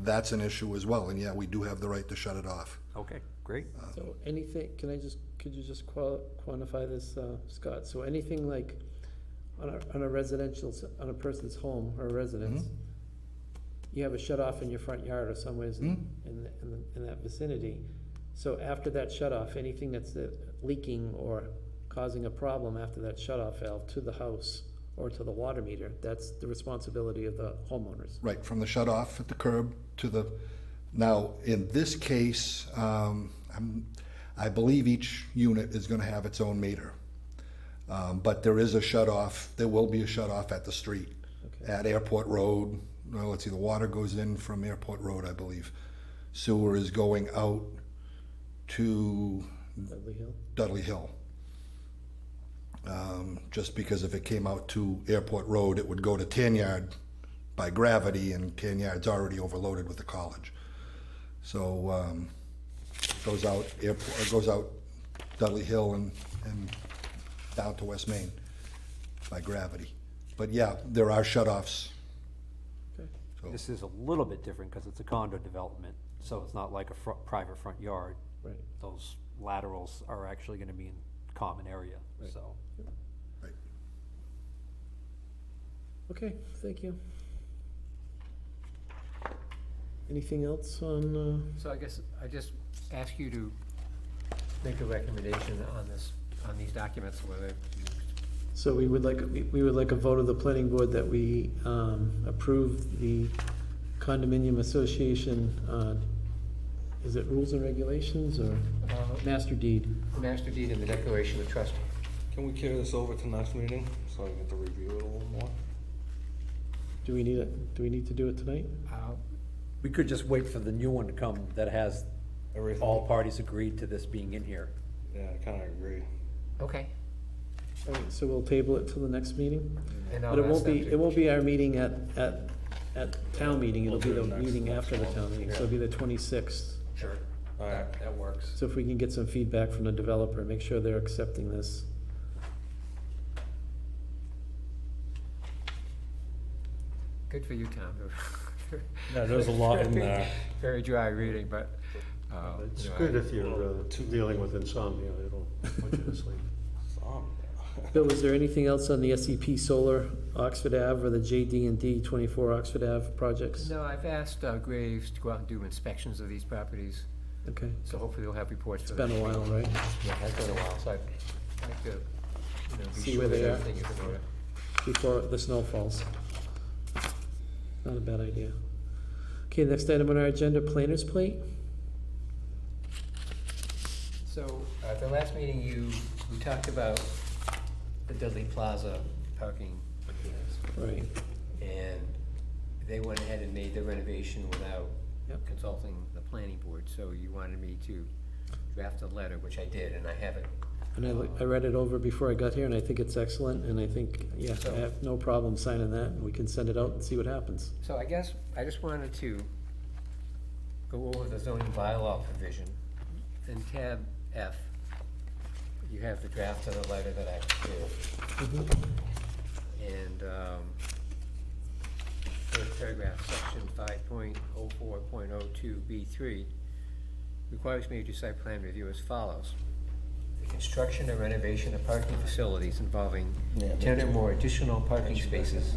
that's an issue as well. And yeah, we do have the right to shut it off. Okay, great. So anything, could you just quantify this, Scott? So anything like on a residential, on a person's home or residence, you have a shut off in your front yard or somewhere in that vicinity. So after that shut off, anything that's leaking or causing a problem after that shut off valve to the house or to the water meter, that's the responsibility of the homeowners. Right, from the shut off at the curb to the, now, in this case, I believe each unit is gonna have its own meter. But there is a shut off, there will be a shut off at the street, Okay. at Airport Road. Well, let's see, the water goes in from Airport Road, I believe. Sewer is going out to Dudley Hill? Dudley Hill. Just because if it came out to Airport Road, it would go to Tanyard by gravity, and Tanyard's already overloaded with the college. So, goes out Dudley Hill and down to West Main by gravity. But yeah, there are shut-offs. Okay. So, This is a little bit different because it's a condo development, so it's not like a private front yard. Right. Those laterals are actually gonna be in common area, so. right. Okay, thank you. Anything else on, So I guess I just ask you to make a recommendation on this, on these documents, whether so we would like a vote of the planning board that we approve the condominium association, is it rules and regulations or master deed? the master deed and the declaration of trust. Can we carry this over to next meeting so I can get to review it a little more? Do we need to do it tonight? We could just wait for the new one to come that has Everything? all parties agreed to this being in here. Yeah, I kinda agree. Okay. All right, so we'll table it till the next meeting? And I'll But it ask won't them be, to- it won't be our meeting at town meeting, it'll be the We'll do it meeting next after the month. town meeting, so it'll be the 26th. Sure. Alright. That works. So if we can get some feedback from the developer, make sure they're accepting this. Good for you, Tom. Yeah, there's a lot in there. Very dry reading, but, It's you know, good if you're dealing with insomnia, it'll put you to sleep. Bill, is there anything else on the SEP Solar Oxford Ave or the JD&D 24 Oxford Ave projects? No, I've asked Graves to go out and do inspections of these properties, Okay, so hopefully they'll have reports it's for been a while, right? Yeah, it has been a while, so I'd like to, be See sure where that they are. everything is in order. Before the snow falls. Not a bad idea. Okay, next item on our agenda, planner's plate. So, at the last meeting, we talked about the Dudley Plaza parking units, Right. and they went ahead and made the renovation without Yep. consulting the planning board, so you wanted me to draft a letter, which I did, and I have it. And I read it over before I got here, and I think it's excellent, and I think, yeah, I have no problem signing that, and we can send it out and see what happens. So I guess I just wanted to go over the zoning bylaw provision. In tab F, you have the draft of the letter that I did. And, first paragraph, section 5.04.02B3 requires major site plan review as follows. The construction or renovation of parking facilities involving 10 or more additional parking spaces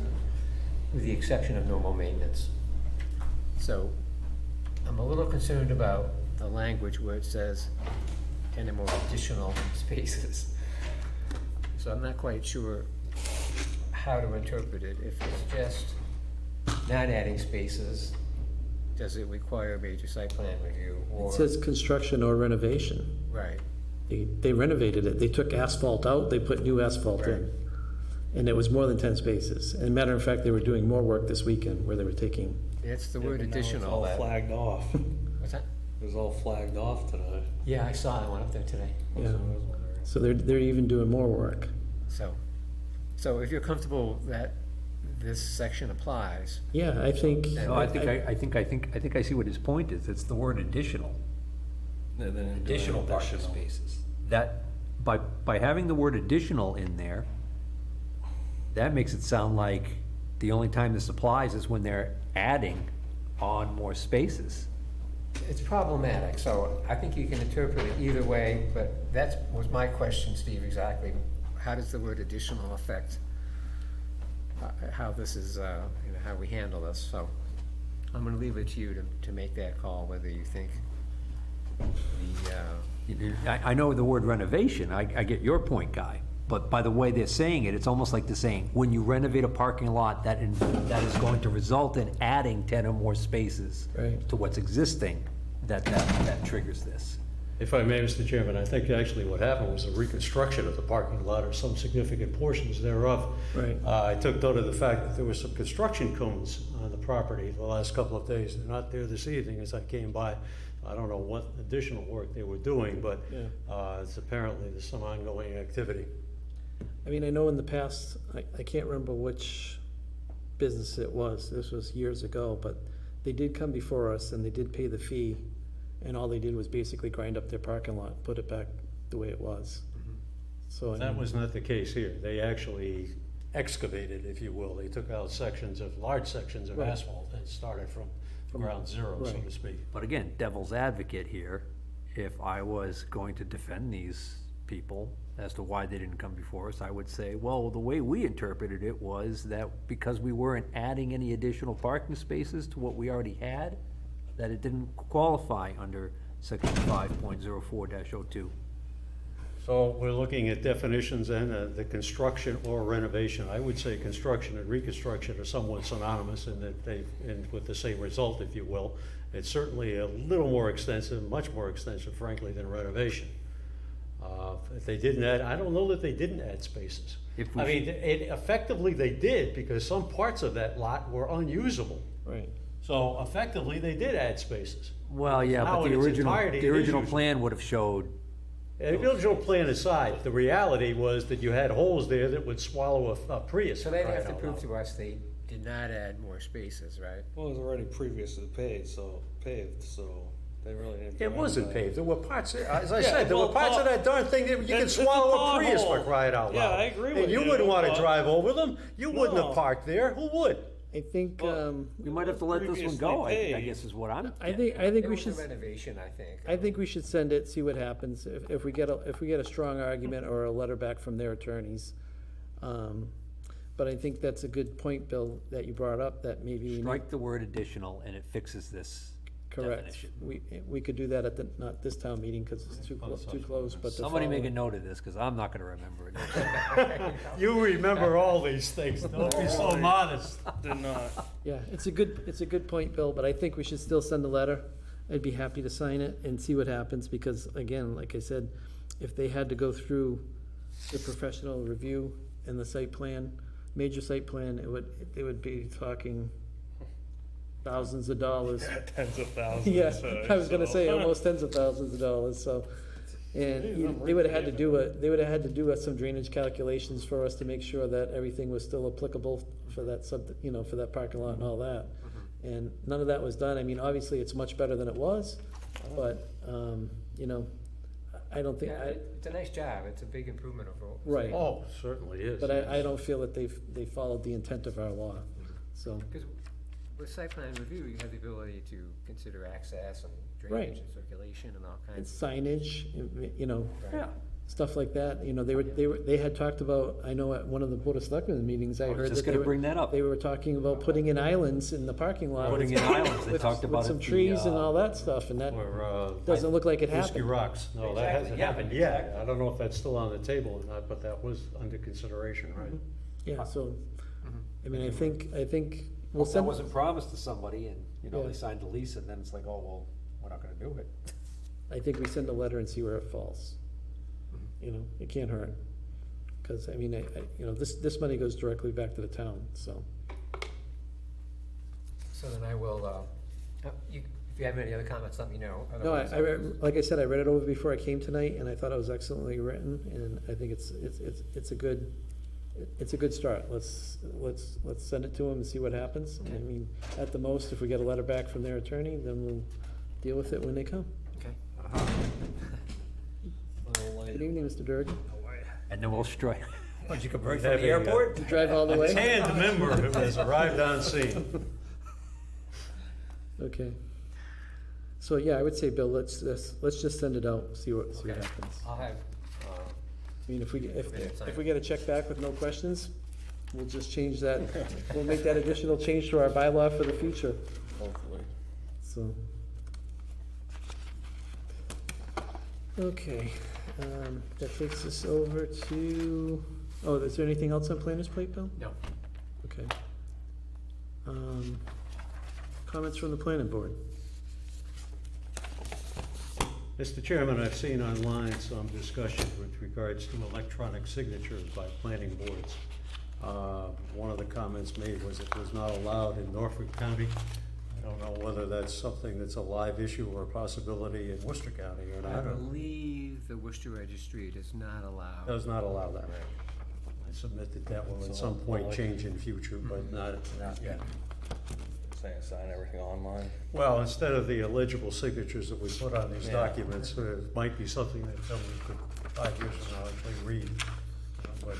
with the exception of normal maintenance. So, I'm a little concerned about the language where it says, and more additional spaces. So I'm not quite sure how to interpret it. If it's just not adding spaces, does it require a major site plan review or? It says construction or renovation. Right, They renovated it. They took asphalt out, they put new asphalt Right. in. And it was more than 10 spaces. And matter of fact, they were doing more work this weekend where they were taking, it's the Yeah, word but now it's additional all that. flagged off. What's that? It was all flagged off today. Yeah, I saw it, I went up there today. yeah. So I was wondering. So they're even doing more work. So if you're comfortable that this section applies, Yeah, I think. No, I think I see what his point is. It's the word additional. And then Additional parking spaces. That, by having the word additional in there, that makes it sound like the only time this applies is when they're adding on more spaces. it's problematic, so I think you can interpret it either way, but that was my question, Steve, exactly. How does the word additional affect how this is, how we handle this? So I'm gonna leave it to you to make that call, whether you think I know the word renovation, I get your point, Guy, but by the way they're saying it, it's almost like they're saying, when you renovate a parking lot, that is going to result in adding 10 or more spaces Right. to what's existing, that triggers this. If I may, Mr. Chairman, I think actually what happened was a reconstruction of the parking lot or some significant portions thereof. Right. I took note of the fact that there were some construction cones on the property the last couple of days. They're not there this evening as I came by. I don't know what additional work they were doing, but it's apparently there's some ongoing activity. I mean, I know in the past, I can't remember which business it was, this was years ago, but they did come before us and they did pay the fee, and all they did was basically grind up their parking lot, put it back the way it was. So, I That mean, was not the case here. They actually excavated, if you will. They took out large sections of Right. asphalt and started from ground zero, so Right. to speak. But again, devil's advocate here, if I was going to defend these people as to why they didn't come before us, I would say, well, the way we interpreted it was that because we weren't adding any additional parking spaces to what we already had, that it didn't qualify under section 5.04-02. So we're looking at definitions and the construction or renovation. I would say construction and reconstruction are somewhat synonymous in that they end with the same result, if you will. It's certainly a little more extensive, much more extensive, frankly, than renovation. If they didn't add, I don't know that they didn't add spaces. If we I mean, effectively they did, because some parts of that lot were unusable. right. So effectively, they did add spaces. Well, yeah, Now but in the its original, entirety, the it is original usable. plan would have showed, The original plan aside, the reality was that you had holes there that would swallow a Prius. so for they'd crying have to out prove loud. to us they did not add more spaces, right? Well, it was already previously paved, so they really didn't. do It wasn't anything. paved. There were parts, as I Yeah, said, there were well, parts of that darn thing that you could it's a swallow a Prius for pothole. crying out Yeah, loud. I agree And with you you, wouldn't want to but- drive over them. You wouldn't No. have parked there. Who would? I think, we might have to let this one go, I guess is what I'm. I think It we was a should, renovation, I think. I think we should send it, see what happens, if we get a strong argument or a letter back from their attorneys. But I think that's a good point, Bill, that you brought up, that maybe we need. Strike the word additional and it fixes this Correct. definition. We could do that at not this town meeting, because it's too close, but the Somebody make a following. note of this, because I'm not gonna remember it. You remember all these things. Don't be so modest. Did not. Yeah, it's a good point, Bill, but I think we should still send a letter. I'd be happy to sign it and see what happens, because again, like I said, if they had to go through the professional review and the site plan, major site plan, they would be talking thousands of dollars. Tens of thousands. Yeah, I was gonna say almost tens of thousands of dollars, so. And they would have had to do some drainage calculations for us to make sure that everything was still applicable for that for that parking lot and all that. And none of that was done. I mean, obviously, it's much better than it was, but, I don't think, Yeah, it's a nice job, it's a big improvement over. Right. Oh, certainly is. but I don't feel that they followed the intent of our law, so. Because with site plan review, you have the ability to consider access and Right. drainage and circulation and all And kinds of. signage, Right. Yeah, stuff like that, you know, they had talked about, I know at one of the Board of Selectmen meetings, I was heard just that they gonna were. bring that up. They were talking about putting in islands in the parking lot. Putting in islands, they talked about With some it, the, trees and all that stuff, and that Or, doesn't look like it Whiskey happened. Rocks. No, that Exactly, hasn't yeah, happened yet. I don't know if that's still on the table or not, but that was under consideration, right? Yeah, so, I mean, I think we'll Well, that send. wasn't promised to somebody, and, you know, Yeah. they signed the lease, and then it's like, oh, well, we're not gonna do it. I think we send a letter and see where it falls. You know, it can't hurt, because, I mean, you know, this money goes directly back to the town, so. So then I will, if you have any other comments, let me know. No, Otherwise, like I said, I read it over before I came tonight, and I thought it was excellently written, and I think it's a good start. Let's send it to them and see what happens. I mean, at the most, if we get a letter back from their attorney, then we'll deal with it when they come. Okay. Good evening, Mr. Durgan. And then we'll strike. Did you come right from the airport? You drive all the way? Tanned member who has arrived on scene. Okay. So, yeah, I would say, Bill, let's just send it out, see what Okay. happens. I'll have, I mean, if we Yeah, get a check back with no questions, we'll just change that, we'll make that additional change to our bylaw for the future, Hopefully. so. Okay, that takes us over to, oh, is there anything else on planner's plate, Bill? no. Okay. Comments from the planning board? Mr. Chairman, I've seen online some discussion with regards to electronic signatures by planning boards. One of the comments made was it was not allowed in Norfolk County. I don't know whether that's something that's a live issue or a possibility in Worcester County or I not. believe the Worcester Registry does not allow. Does not allow that. I submit that that will at some point change in future, but not yet. Saying sign everything online. Well, instead of the illegible signatures that we put on these documents, it might be something that someone could 5 years from now actually read. But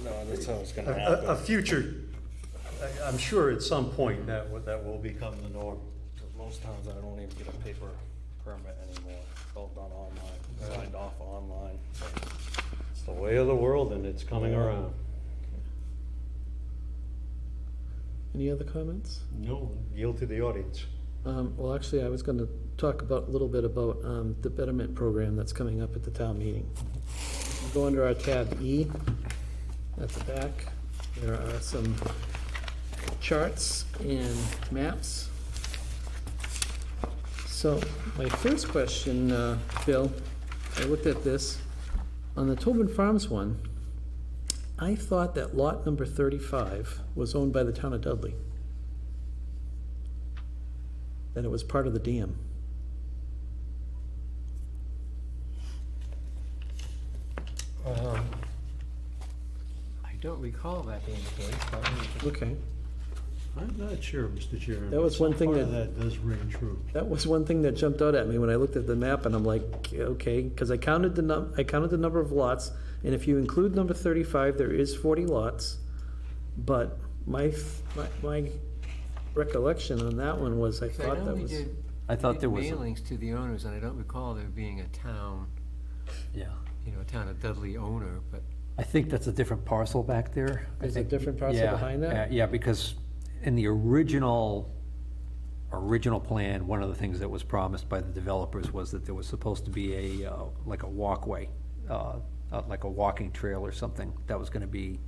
No, that's how it's gonna a happen. future, I'm sure at some point that will become the norm. Most towns, I don't even get a paper permit anymore. It's all done online, signed off online. It's the way of the world and it's coming around. Any other comments? No, yield to the audience. Well, actually, I was gonna talk a little bit about, the betterment program that's coming up at the town meeting. Go under our tab E, at the back, there are some charts and maps. So, my first question, Bill, I looked at this, on the Tobin Farms one, I thought that lot number 35 was owned by the town of Dudley. That it was part of the dam. I don't recall that being the case, but let me just- Okay. I'm not sure, Mr. Chairman. That was but one some thing part of that- that does ring true. That was one thing that jumped out at me when I looked at the map, and I'm like, okay, because I counted the number of lots, and if you include number 35, there is 40 lots. But my recollection on that one was, I I thought know that we was. did. I thought did there was a- mailings to the owners, and I don't recall there being a town, Yeah. a town of Dudley owner, but I think that's a different parcel back there. I There's a think- different parcel yeah, behind that? Yeah, because in the original plan, one of the things that was promised by the developers was that there was supposed to be a, like a walkway, like a walking trail or something that was gonna be,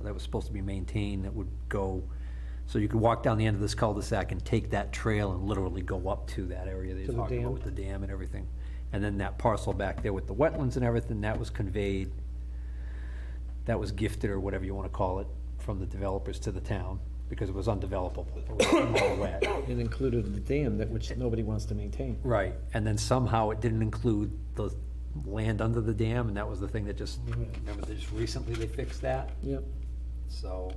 that was supposed to be maintained, that would go, so you could walk down the end of this cul-de-sac and take that trail and literally go up to that area that To you're the talking about dam? with the dam and everything. And then that parcel back there with the wetlands and everything, that was conveyed, that was gifted, or whatever you wanna call it, from the developers to the town, because it was undevelopable, it was all wet. It included the dam, which nobody wants to maintain. Right, and then somehow it didn't include the land under the dam, and that was the thing that just, remember, just recently they fixed that, Yep. so.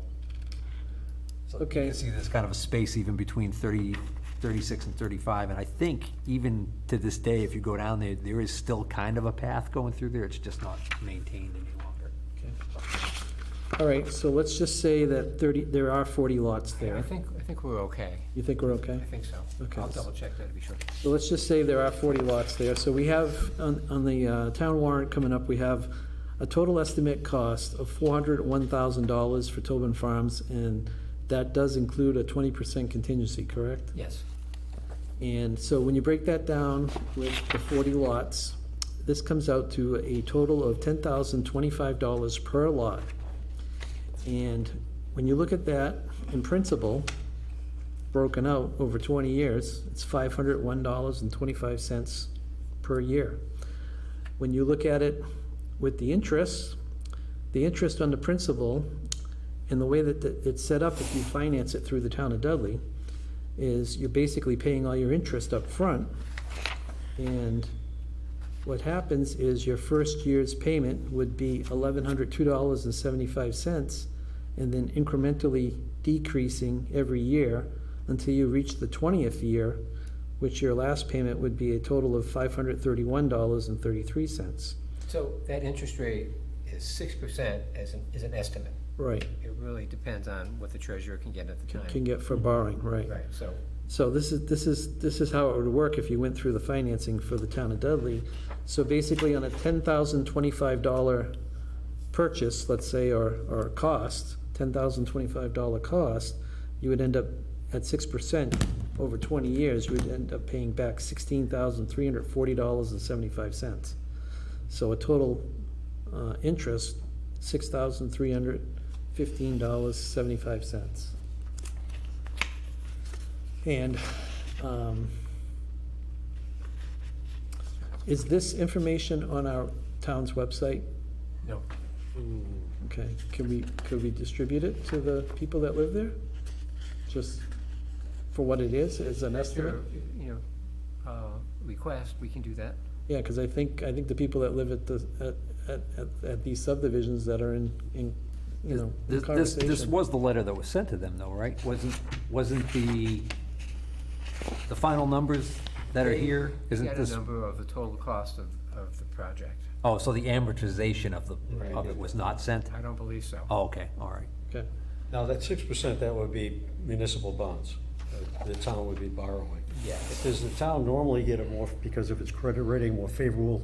So Okay. you can see there's kind of a space even between 36 and 35, and I think even to this day, if you go down there, there is still kind of a path going through there, it's just not maintained any longer. Okay. All right, so let's just say that there are 40 lots Yeah, there. I think we're okay. You think we're okay? I think so. Okay. I'll double check that to be sure. So let's just say there are 40 lots there. So we have, on the town warrant coming up, we have a total estimate cost of $401,000 for Tobin Farms, and that does include a 20% contingency, correct? Yes. And so when you break that down with the 40 lots, this comes out to a total of $10,025 per lot. And when you look at that in principal, broken out over 20 years, it's $501.25 per year. When you look at it with the interest on the principal, and the way that it's set up, if you finance it through the town of Dudley, is you're basically paying all your interest up front. And what happens is your first year's payment would be $1,102.75, and then incrementally decreasing every year until you reach the 20th year, which your last payment would be a total of $531.33. So that interest rate is 6% as an estimate. Right, It really depends on what the treasurer can get at the time. can get for borrowing, right. Right, so, So this is how it would work if you went through the financing for the town of Dudley. So basically, on a $10,025 purchase, let's say, or cost, $10,025 cost, you would end up at 6% over 20 years, you would end up paying back $16,340.75. So a total interest, $6,315.75. And is this information on our town's website? no. Okay, could we distribute it to the people that live there? Just for what it is, as an estimate? Request, we can do that. Yeah, because I think the people that live at these subdivisions that are in This conversation. was the letter that was sent to them, though, right? Wasn't the final numbers that are here, isn't Get a this? number of the total cost of the project. Oh, so the amortization of Right. it was not sent? I don't believe so. Oh, okay, all right. Okay, Now, that 6%, that would be municipal bonds. The town would be borrowing. Yes. Does the town normally get a more, because of its credit rating, more favorable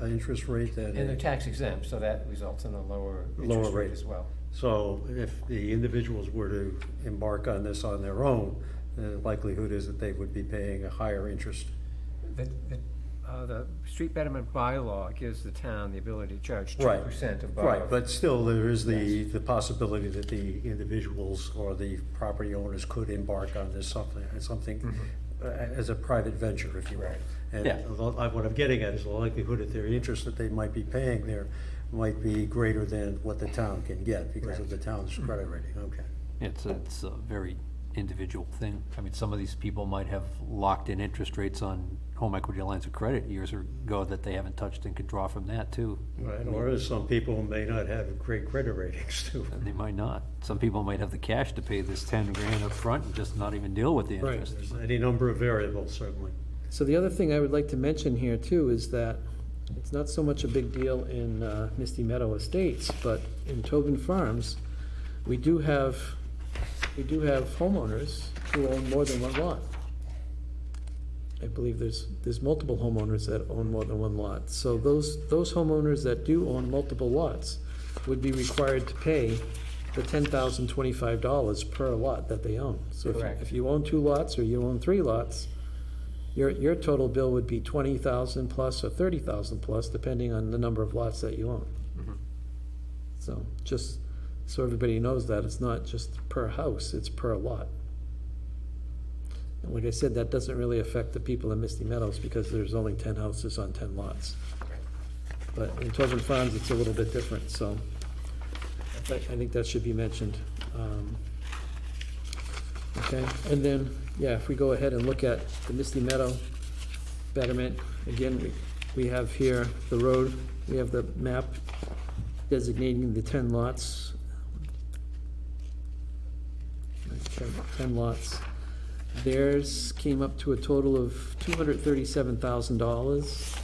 interest rate than? And they're tax exempt, so that results in a lower Lower interest rate rate. as well. So if the individuals were to embark on this on their own, the likelihood is that they would be paying a higher interest. The street betterment bylaw gives the town the ability to charge Right. 2% of borrow. Right, but still, there is the possibility that the individuals or the property owners could embark on this something as a private venture, if you will. Right. And Yeah. what I'm getting at is the likelihood that their interest that they might be paying there might be greater than what the town can get because of the town's credit rating, okay. It's a very individual thing. I mean, some of these people might have locked in interest rates on home equity lines of credit years ago that they haven't touched and could draw from that too. Right, or some people may not have great credit ratings too. And they might not. Some people might have the cash to pay this 10 grand up front and just not even deal with the Right. interest. There's any number of variables, certainly. so the other thing I would like to mention here too is that it's not so much a big deal in Misty Meadow Estates, but in Tobin Farms, we do have homeowners who own more than one lot. I believe there's multiple homeowners that own more than one lot. So those homeowners that do own multiple lots would be required to pay the $10,025 per lot that they own. So Correct. if you own 2 lots or you own 3 lots, your total bill would be $20,000 plus or $30,000 plus, depending on the number of lots that you own. So just so everybody knows that, it's not just per house, it's per lot. And like I said, that doesn't really affect the people in Misty Meadows because there's only 10 houses on 10 lots. But in Tobin Farms, it's a little bit different, so I think that should be mentioned. Okay, and then, yeah, if we go ahead and look at the Misty Meadow betterment, again, we have here the road, we have the map designating the 10 lots. 10 lots. Theirs came up to a total of $237,000.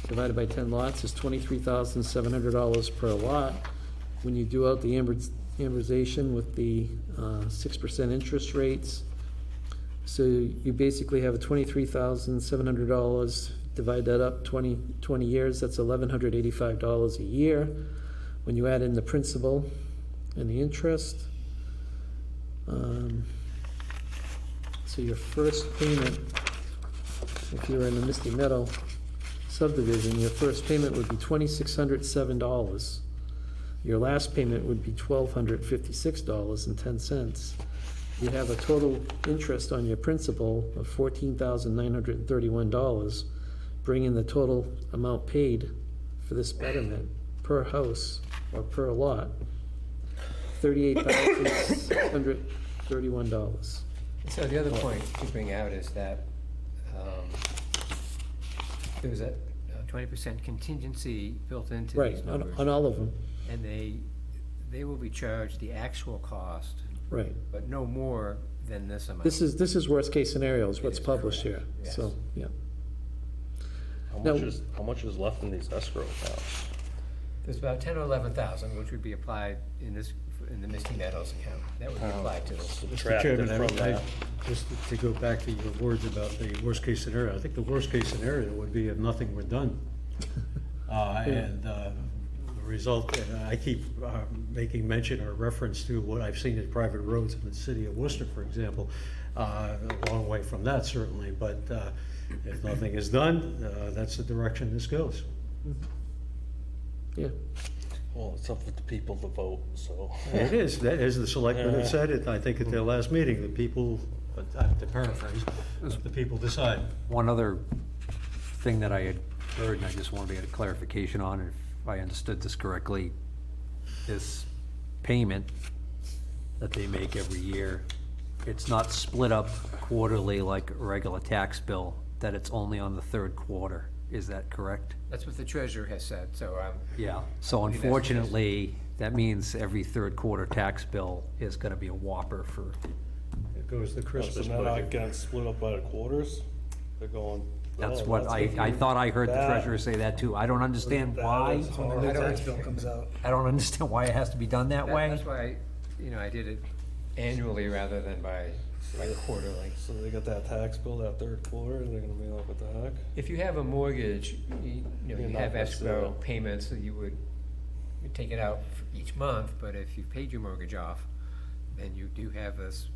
Divided by 10 lots is $23,700 per lot. When you do out the amortization with the 6% interest rates. So you basically have a $23,700, divide that up 20 years, that's $1,185 a year. When you add in the principal and the interest, so your first payment, if you're in the Misty Meadow subdivision, your first payment would be $2,607. Your last payment would be $1,256.10. You have a total interest on your principal of $14,931, bringing the total amount paid for this betterment per house or per lot, $38,631. So the other point to bring out is that there's a 20% contingency built into Right, these on numbers. all of them, And they will be charged the actual cost, right. but no more than this amount. This is worst-case scenario, is what's It is published correct, here, yes. so, yeah. How Now- much is left in these escrow accounts? There's about 10 or 11,000, which would be applied in the Misty Meadows account. That would be applied to this. Mr. Subtracted Chairman, from I- that. just to go back to your words about the worst-case scenario, I think the worst-case scenario would be if nothing were done. And the result, and I keep making mention or reference to what I've seen in private roads in the city of Worcester, for example, a long way from that certainly, but if nothing is done, that's the direction this goes. Yeah, Well, it's up to the people to vote, so. It is, that is, the selectmen have said it, I think at their last meeting, the people, to paraphrase, the people decide. One other thing that I had heard, and I just wanted to get a clarification on, if I understood this correctly, this payment that they make every year, it's not split up quarterly like a regular tax bill, that it's only on the third quarter. Is that correct? That's what the treasurer has said, so Yeah. So believe that's the case. unfortunately, that means every third quarter tax bill is gonna be a whopper for, It goes the So Christmas they're not budget. getting split up by the quarters? They're going. that's oh, what I good. thought I heard the That- treasurer say that too. I don't understand that why. is When the new tax bill comes out. I don't understand why it has to be done that way. that's why, I did it annually rather than by quarterly. So they got that tax bill, that third quarter, they're gonna be like, what the heck? If you have a mortgage, you You're have not gonna escrow sell. payments that you would take it out for each month, but if you've paid your mortgage off, then you do have this,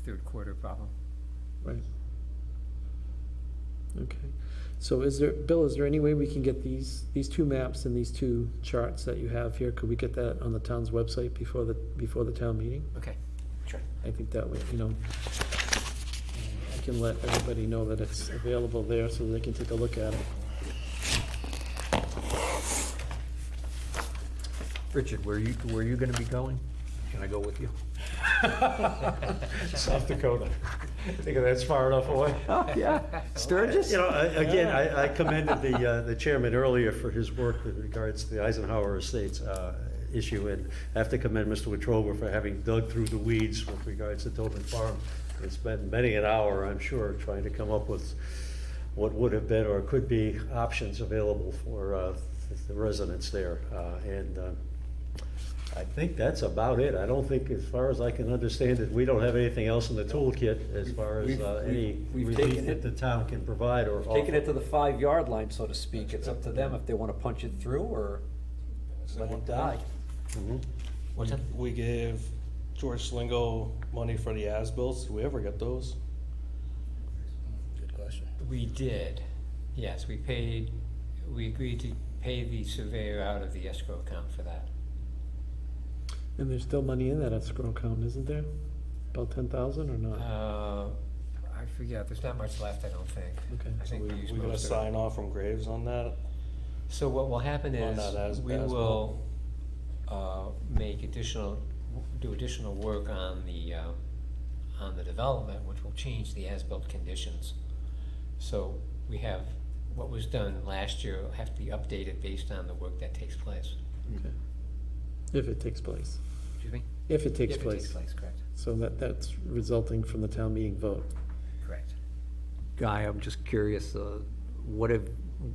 third quarter problem. right. Okay, so Bill, is there any way we can get these two maps and these two charts that you have here, could we get that on the town's website before the town meeting? Okay, sure. I think that way, I can let everybody know that it's available there so they can take a look at it. Richard, where you gonna be going? Can I go with you? South Dakota. Think that's far enough away. Oh, yeah. Sturgis? Again, I commended the chairman earlier for his work with regards to the Eisenhower Estates issue, and I have to commend Mr. Wetruba for having dug through the weeds with regards to Tobin Farm. It's been many an hour, I'm sure, trying to come up with what would have been or could be options available for the residents there. And I think that's about it. I don't think, as far as I can understand it, we don't have anything else in the toolkit as far as any we've relief taken that it- the town can provide or offer. Taking it to the 5-yard line, so to speak. It's up to them if they wanna punch it through or let it die. What's that? We gave George Slingo money for the as-bills, did we ever get those? Good question. We did, yes, we agreed to pay the surveyor out of the escrow account for that. And there's still money in that escrow account, isn't there? About 10,000 or not? I forget, there's not much left, I don't think. Okay. I think we used We got a most of it. sign off from Graves on that? So what will happen On is, that as- we as will do additional work on the development, which will change the as-built conditions. So we have, what was done last year will have to be updated based on the work that takes place. Okay. If it takes place. Excuse me? If it takes If it place. takes place, correct, So that's resulting from the town meeting vote. correct. Guy, I'm just curious, what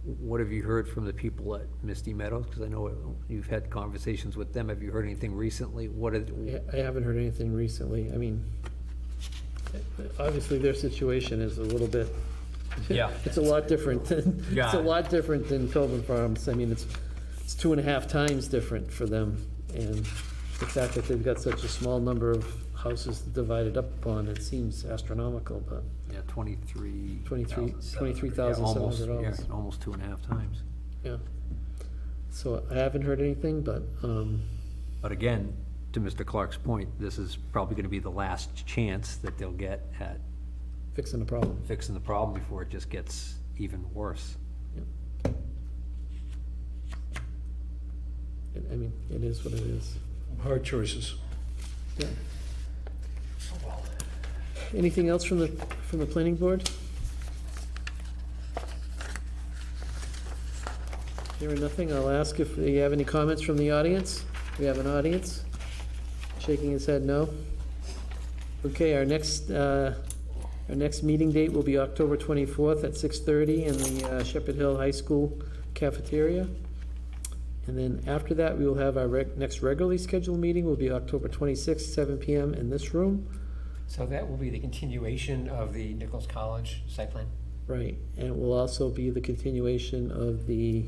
what have you heard from the people at Misty Meadows? Because I know you've had conversations with them. Have you heard anything recently? What did, I haven't heard anything recently. I mean, obviously, their situation is a little bit, Yeah. it's a lot different than, it's Yeah. a lot different than Pilgrim Farms. I mean, it's 2.5 times different for them. And the fact that they've got such a small number of houses divided up upon, it seems astronomical, but yeah, $23,700. Yeah, almost 2.5 times. Yeah. So I haven't heard anything, but, But again, to Mr. Clark's point, this is probably gonna be the last chance that they'll get at fixing the problem. fixing the problem before it just gets even worse. I mean, it is what it is. Hard choices. Yeah. Anything else from the planning board? Hearing nothing, I'll ask if you have any comments from the audience. We have an audience. Shaking his head no. Okay, our next meeting date will be October 24th at 6:30 in the Shepherd Hill High School cafeteria. And then after that, we will have our next regularly scheduled meeting will be October 26th, 7 PM in this room. So that will be the continuation of the Nichols College site plan? Right, and it will also be the continuation of the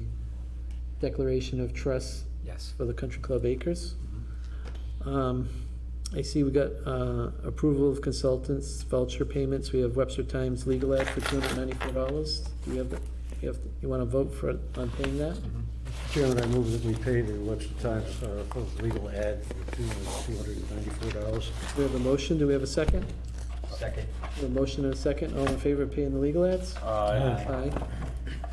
declaration of trust Yes. for the Country Club Acres. I see we got approval of consultants, voucher payments. We have Webster Times legal ad for $294. Do you have the, you want to vote for, on paying that? Chairman, I move that we pay the Webster Times for the legal ad for $294. We have a motion, do we have a second? Second. We have a motion and a second, all in favor of paying the legal ads? Aye.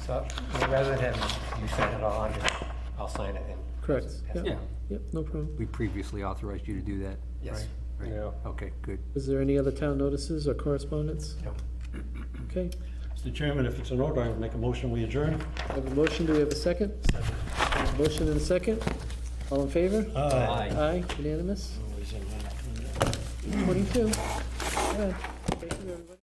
So rather than having you sign it all, I'll sign it and. Correct, Yeah. yep, yep, no problem. We previously authorized you to do that? Yes. Right? Yeah. Okay, good. Is there any other town notices or correspondence? No. Okay, Mr. Chairman, if it's an order, I will make a motion, we adjourn. I have a motion, do we have a second? Motion and a second, all in favor? Aye. Aye, unanimous? 22. Good. Thank you, everybody.